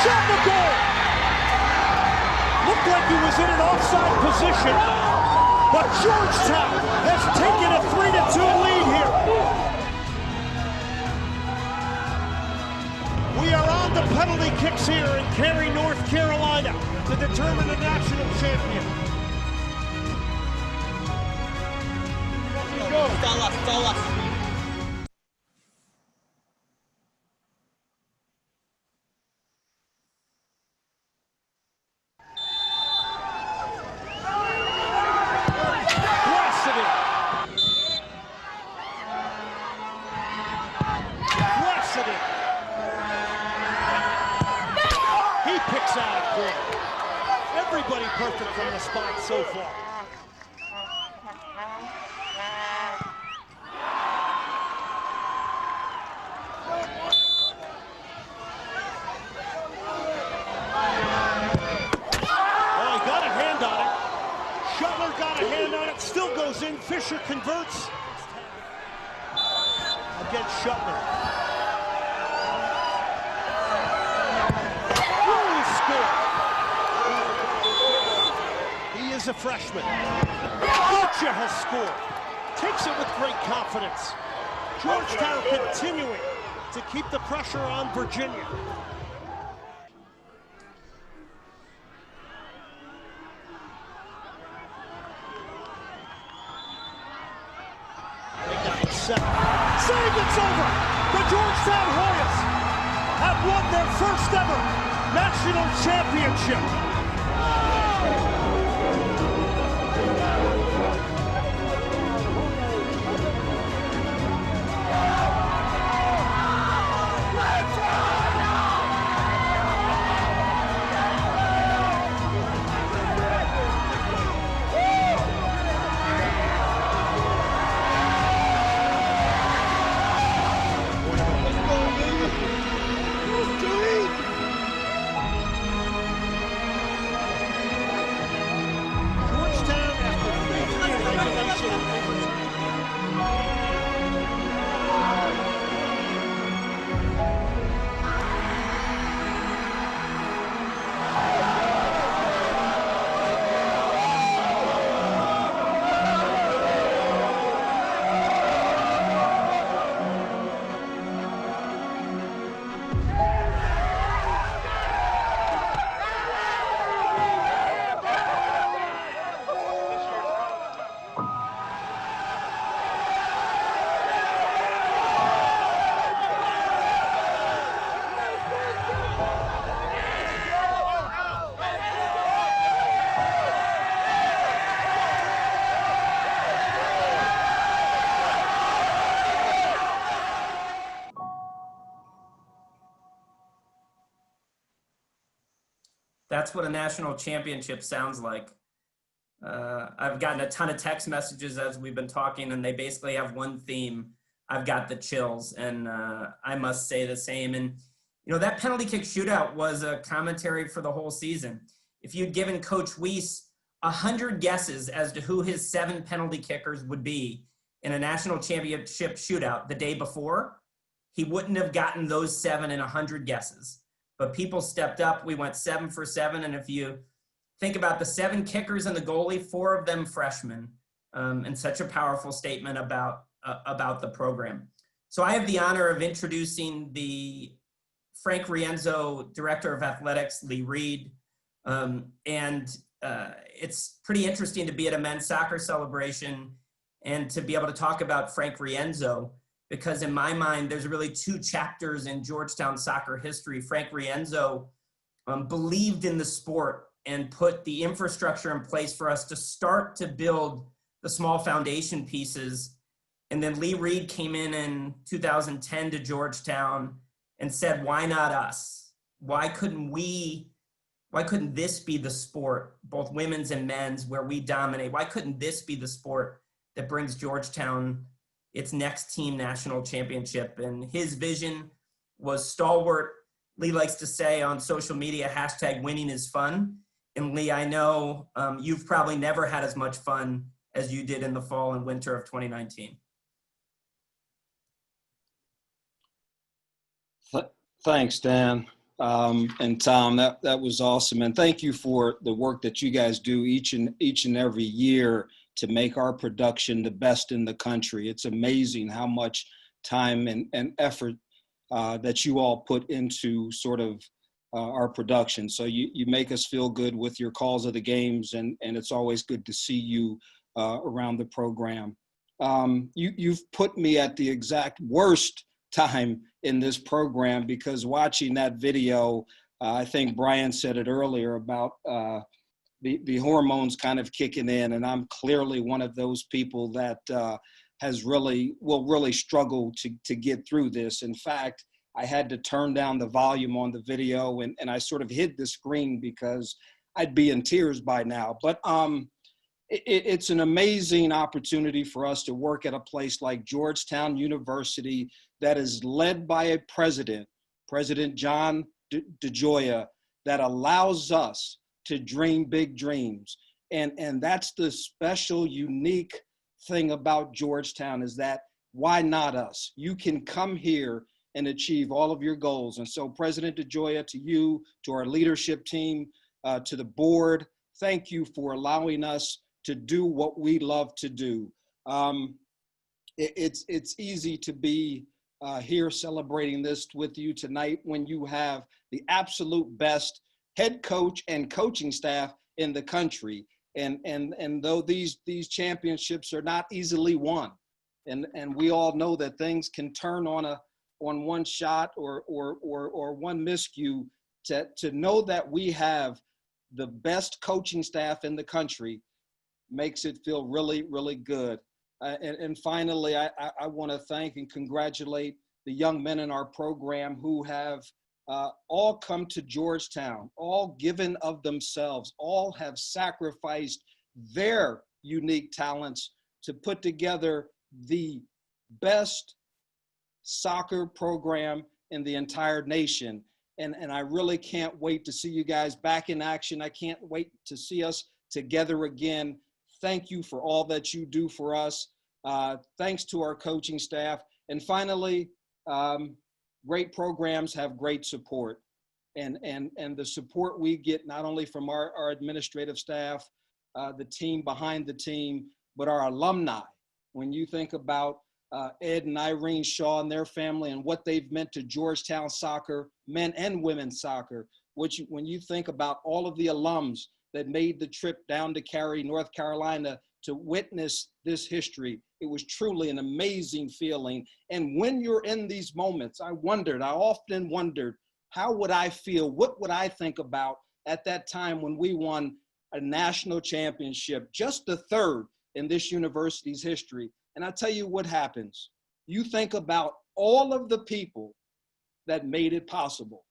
shot the goal. Looked like he was in an offside position. But Georgetown has taken a 3-2 lead here. We are on the penalty kicks here in Cary, North Carolina to determine the national champion. Go. It's all us. Everybody perfect from the spot so far. Oh, he got a hand on it. Shuttler got a hand on it. Still goes in. Fisher converts against Shuttler. A freshman. Lucha has scored. Takes it with great confidence. Georgetown continuing to keep the pressure on Virginia. They got the seven. Saying it's over. The Georgetown Hoyas have won their first ever national championship. That's what a national championship sounds like. I've gotten a ton of text messages as we've been talking, and they basically have one theme. I've got the chills, and I must say the same. And, you know, that penalty kick shootout was a commentary for the whole season. If you'd given Coach Weiss 100 guesses as to who his 7 penalty kickers would be in a national championship shootout the day before, he wouldn't have gotten those 7 in 100 guesses. But people stepped up. We went 7 for 7. And if you think about the 7 kickers and the goalie, 4 of them freshmen, and such a powerful statement about the program. So I have the honor of introducing the Frank Rienzo Director of Athletics, Lee Reed. It's pretty interesting to be at a men's soccer celebration and to be able to talk about Frank Rienzo, because in my mind, there's really 2 chapters in Georgetown soccer history. Frank Rienzo believed in the sport and put the infrastructure in place for us to start to build the small foundation pieces. And then Lee Reed came in 2010 to Georgetown and said, why not us? Why couldn't this be the sport, both women's and men's, where we dominate? Why couldn't this be the sport that brings Georgetown its next team national championship? And his vision was stalwart. Lee likes to say on social media, #winning is fun. And Lee, I know you've probably never had as much fun as you did in the fall and winter of 2019. Thanks, Dan. And Tom, that was awesome. And thank you for the work that you guys do each and every year to make our production the best in the country. It's amazing how much time and effort that you all put into sort of our production. So you make us feel good with your calls of the games, and it's always good to see you around the program. You've put me at the exact worst time in this program, because watching that video, I think Brian said it earlier about the hormones kind of kicking in, and I'm clearly one of those people that will really struggle to get through this. In fact, I had to turn down the volume on the video, and I sort of hid the screen because I'd be in tears by now. But it's an amazing opportunity for us to work at a place like Georgetown University that is led by a President John DeGioia, that allows us to dream big dreams. And that's the special, unique thing about Georgetown, is that why not us? You can come here and achieve all of your goals. And so President DeGioia, to you, to our leadership team, to the board, thank you for allowing us to do what we love to do. It's easy to be here celebrating this with you tonight when you have the absolute best head coach and coaching staff in the country. And though these championships are not easily won, and we all know that things can turn on one shot or one miscue, to know that we have the best coaching staff in the country makes it feel really, really good. And finally, I want to thank and congratulate the young men in our program who have all come to Georgetown, all given of themselves, all have sacrificed their unique talents to put together the best soccer program in the entire nation. And I really can't wait to see you guys back in action. I can't wait to see us together again. Thank you for all that you do for us. Thanks to our coaching staff. And finally, great programs have great support. And the support we get not only from our administrative staff, the team behind the team, but our alumni. When you think about Ed and Irene Shaw and their family and what they've meant to Georgetown soccer, men and women's soccer, when you think about all of the alums that made the trip down to Cary, North Carolina, to witness this history, it was truly an amazing feeling. And when you're in these moments, I often wondered, how would I feel? What would I think about at that time when we won a national championship, just the third in this university's history? And I tell you what happens. You think about all of the people that made it possible.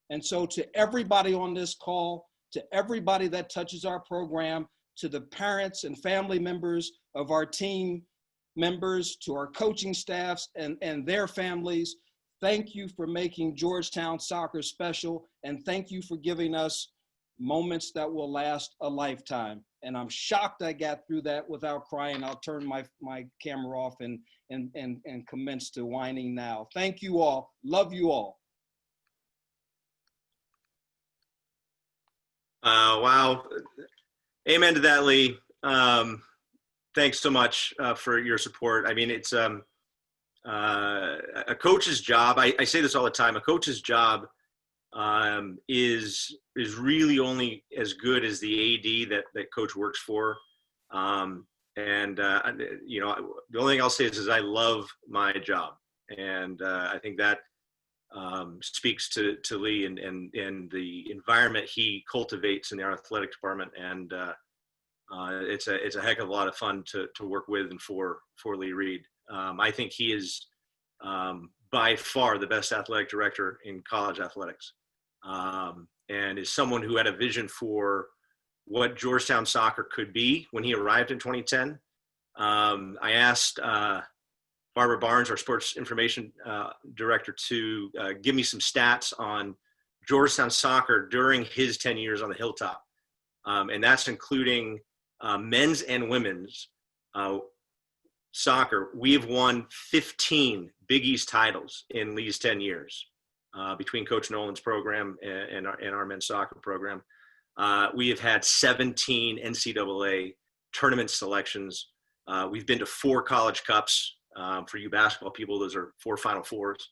And so to everybody on this call, to everybody that touches our program, to the parents and family members of our team members, to our coaching staffs and their families. Thank you for making Georgetown soccer special, and thank you for giving us moments that will last a lifetime. And I'm shocked I got through that without crying. I'll turn my camera off and commence to whining now. Thank you all. Love you all. Wow. Amen to that, Lee. Thanks so much for your support. I mean, it's a coach's job. I say this all the time. A coach's job is really only as good as the AD that coach works for. You know, the only thing I'll say is I love my job, and I think that speaks to Lee and the environment he cultivates in the athletic department, and it's a heck of a lot of fun to work with and for Lee Reed. I think he is by far the best athletic director in college athletics, and is someone who had a vision for what Georgetown soccer could be when he arrived in 2010. I asked Barbara Barnes, our sports information director, to give me some stats on Georgetown soccer during his 10 years on the Hilltop. And that's including men's and women's soccer. We have won 15 Big East titles in Lee's 10 years between Coach Nolan's program and our men's soccer program. We have had 17 NCAA tournament selections. We've been to 4 college cups. For you basketball people, those are 4 Final Fours,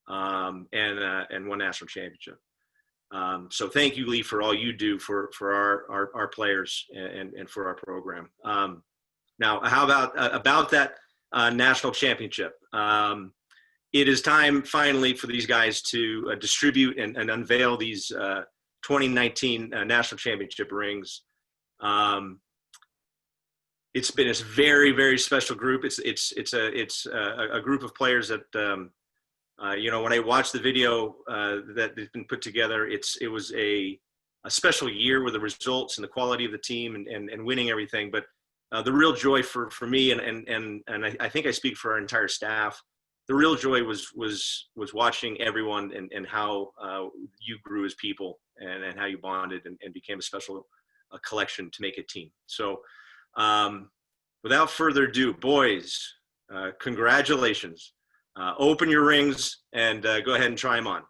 and 1 national championship. So thank you, Lee, for all you do for our players and for our program. Now, how about that national championship? It is time finally for these guys to distribute and unveil these 2019 national championship rings. It's been a very, very special group. It's a group of players that you know, when I watched the video that has been put together, it was a special year with the results and the quality of the team and winning everything. But the real joy for me and I think I speak for our entire staff, the real joy was watching everyone and how you grew as people and how you bonded and became a special collection to make a team. So. Without further ado, boys, congratulations. Open your rings and go ahead and try them on.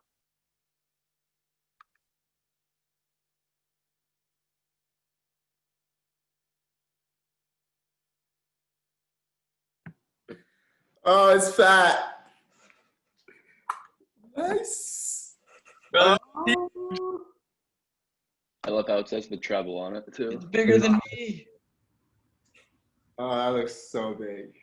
Oh, it's fat. Nice. I love how it says the treble on it too. It's bigger than me. Oh, that looks so big.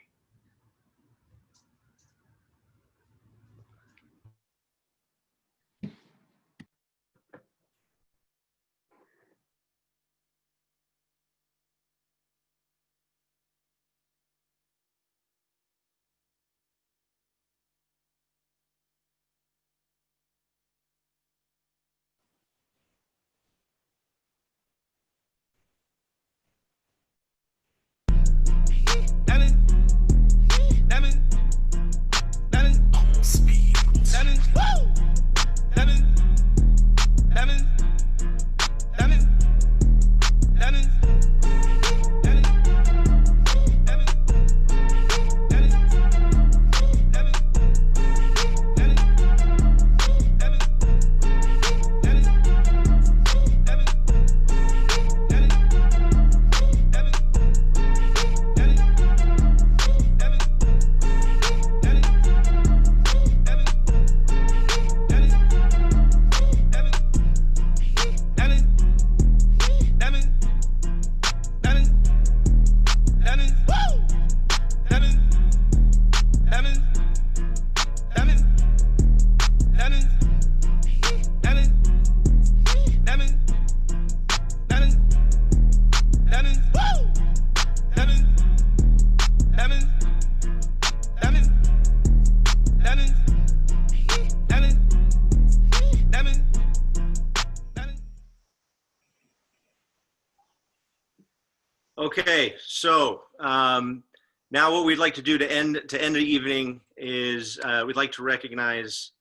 Okay, so now what we'd like to do to end the evening is we'd like to recognize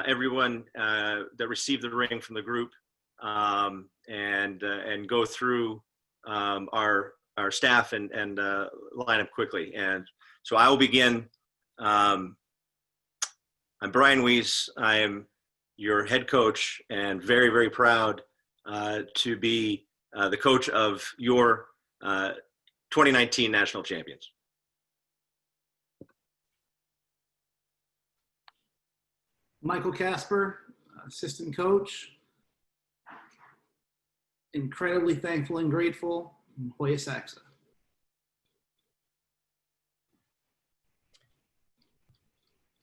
everyone that received the ring from the group, and go through our staff and line up quickly. And so I will begin. I'm Brian Weiss. I am your head coach, and very, very proud to be the coach of your 2019 national champions. Michael Casper, assistant coach. Incredibly thankful and grateful, Hoya Saxa.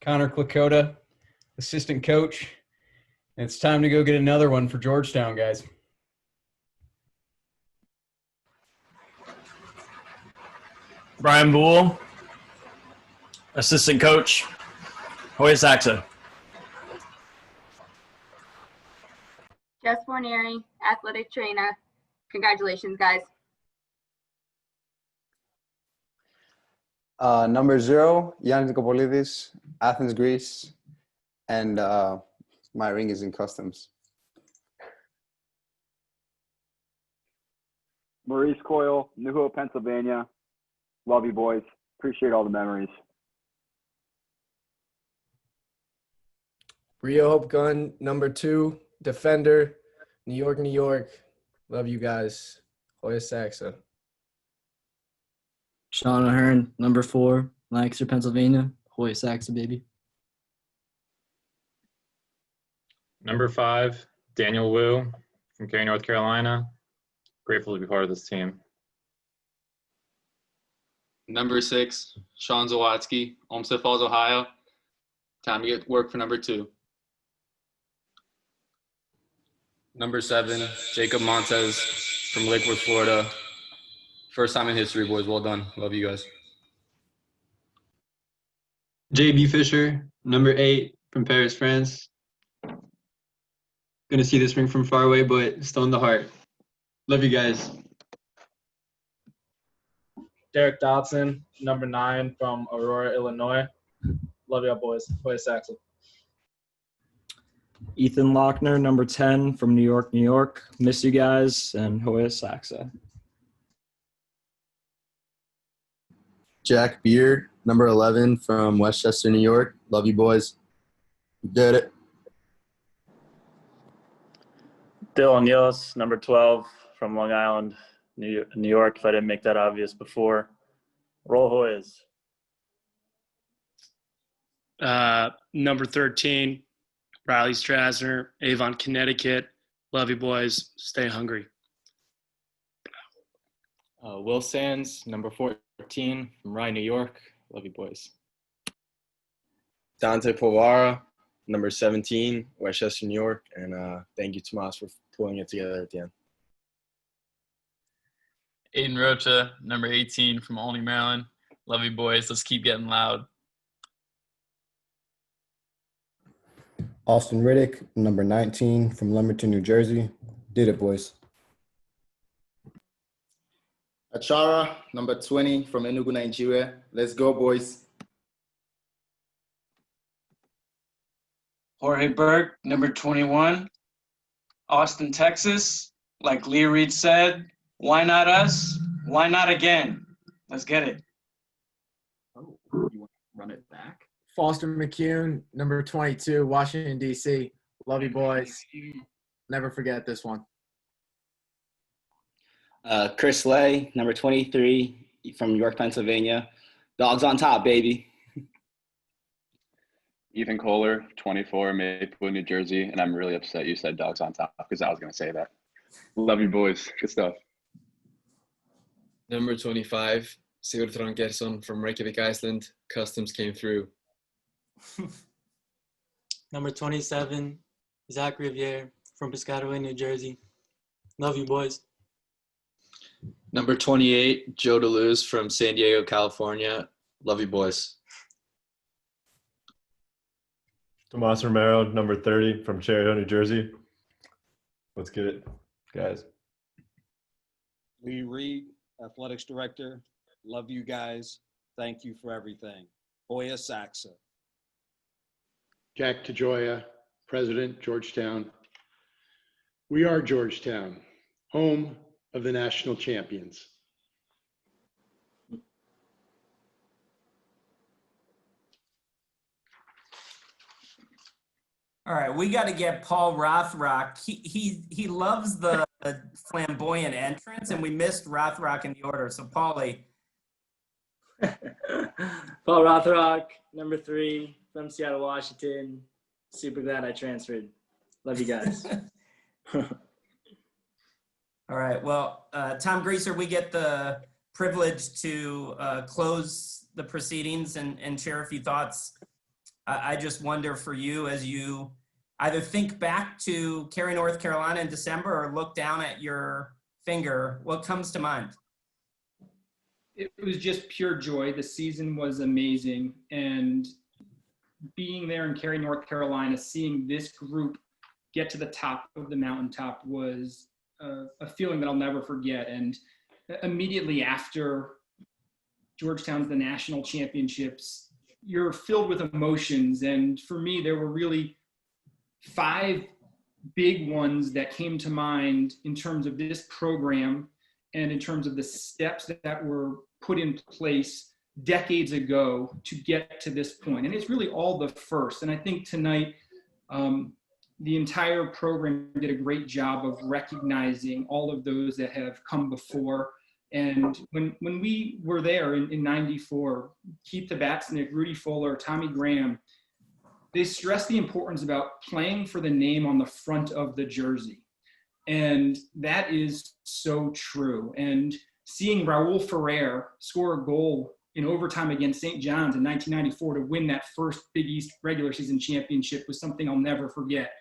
Connor Klakota, assistant coach. And it's time to go get another one for Georgetown, guys. Brian Boole, assistant coach, Hoya Saxa. Jess Fornieri, athletic trainer. Congratulations, guys. Number 0, Yannis Nikopolidis, Athens, Greece, and my ring is in customs. Maurice Coyle, New Hope, Pennsylvania. Love you, boys. Appreciate all the memories. Rio Hope Gunn, number 2, defender, New York, New York. Love you guys. Hoya Saxa. Sean Ahern, number 4, Lancaster, Pennsylvania. Hoya Saxa, baby. Number 5, Daniel Wu from Cary, North Carolina. Grateful to be part of this team. Number 6, Sean Zawatsky, Olmsted Falls, Ohio. Time to get work for number 2. Number 7, Jacob Montez from Lake Worth, Florida. First time in history, boys. Well done. Love you guys. JB Fisher, number 8 from Paris, France. Gonna see this ring from far away, but still in the heart. Love you guys. Derek Dodson, number 9 from Aurora, Illinois. Love y'all, boys. Hoya Saxa. Ethan Lochner, number 10 from New York, New York. Miss you guys, and Hoya Saxa. Jack Beard, number 11 from Westchester, New York. Love you, boys. You did it. Dylan Yos, number 12 from Long Island, New York, if I didn't make that obvious before. Roll Hoyas. Number 13, Riley Strasner, Avon, Connecticut. Love you, boys. Stay hungry. Will Sands, number 14 from Rye, New York. Love you, boys. Dante Povara, number 17, Westchester, New York. And thank you, Tomas, for pulling it together at the end. Aiden Rocha, number 18 from Olney, Maryland. Love you, boys. Let's keep getting loud. Austin Riddick, number 19 from Lumberton, New Jersey. Did it, boys. Achara, number 20 from Enugu, Nigeria. Let's go, boys. Jorge Berg, number 21, Austin, Texas. Like Lee Reed said, why not us? Why not again? Let's get it. Oh, you want to run it back? Foster McCune, number 22, Washington, D.C. Love you, boys. Never forget this one. Chris Lay, number 23 from York, Pennsylvania. Dogs on top, baby. Ethan Kohler, 24, Maplewood, New Jersey. And I'm really upset you said dogs on top because I was going to say that. Love you, boys. Good stuff. Number 25, Sigurd Þrangersson from Reykjavik, Iceland. Customs came through. Number 27, Zach Riviere from Piscataway, New Jersey. Love you, boys. Number 28, Joe DeLuz from San Diego, California. Love you, boys. Tomas Romero, number 30 from Cherry Hill, New Jersey. Let's get it, guys. Lee Reed, Athletics Director. Love you guys. Thank you for everything. Hoya Saxa. Jack Tajoya, President, Georgetown. We are Georgetown, home of the national champions. All right, we got to get Paul Rothrock. He loves the flamboyant entrance, and we missed Rothrock in the order. So, Paulie. Paul Rothrock, number 3 from Seattle, Washington. Super glad I transferred. Love you guys. All right. Well, Tom Greaser, we get the privilege to close the proceedings and share a few thoughts. I just wonder for you, as you either think back to Cary, North Carolina in December or look down at your finger, what comes to mind? It was just pure joy. The season was amazing. And being there in Cary, North Carolina, seeing this group get to the top of the mountaintop was a feeling that I'll never forget. And immediately after Georgetown's the national championships, you're filled with emotions. And for me, there were really 5 big ones that came to mind in terms of this program and in terms of the steps that were put in place decades ago to get to this point. And it's really all the first. And I think tonight, the entire program did a great job of recognizing all of those that have come before. And when we were there in 94, Keith Tabatsnik, Rudy Fuller, Tommy Graham, they stressed the importance about playing for the name on the front of the jersey. And that is so true. And seeing Raul Ferrer score a goal in overtime against St. John's in 1994 to win that first Big East regular season championship was something I'll never forget.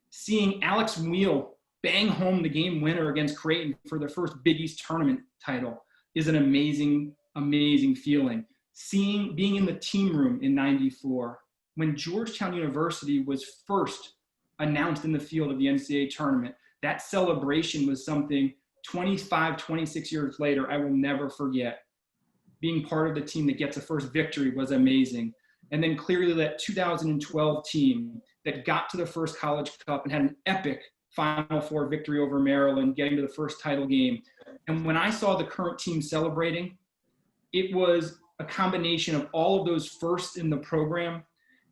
Seeing Alex Wheel bang home the game winner against Creighton for their first Big East tournament title is an amazing, amazing feeling. Being in the team room in 94, when Georgetown University was first announced in the field of the NCAA tournament, that celebration was something 25, 26 years later, I will never forget. Being part of the team that gets the first victory was amazing. And then clearly that 2012 team that got to the first College Cup and had an epic Final Four victory over Maryland, getting to the first title game. And when I saw the current team celebrating, it was a combination of all of those firsts in the program.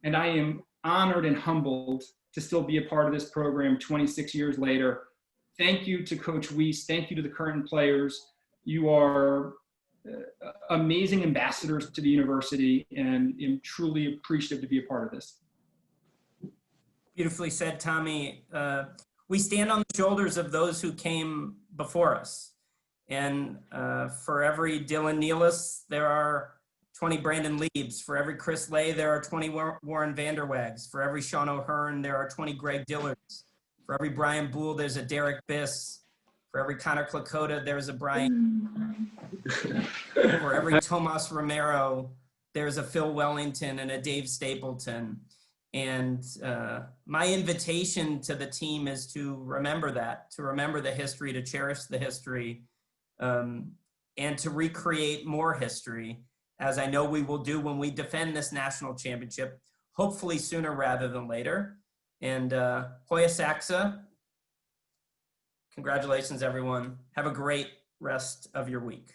And I am honored and humbled to still be a part of this program 26 years later. Thank you to Coach Weiss. Thank you to the current players. You are amazing ambassadors to the university, and I'm truly appreciative to be a part of this. Beautifully said, Tommy. We stand on the shoulders of those who came before us. And for every Dylan Nealis, there are 20 Brandon Liebs. For every Chris Lay, there are 20 Warren Vanderwags. For every Sean O'Hearn, there are 20 Greg Dillards. For every Brian Boole, there's a Derek Biss. For every Connor Klakota, there's a Brian. For every Tomas Romero, there's a Phil Wellington and a Dave Stapleton. And my invitation to the team is to remember that, to remember the history, to cherish the history, and to recreate more history, as I know we will do when we defend this national championship, hopefully sooner rather than later. And Hoya Saxa, congratulations, everyone. Have a great rest of your week.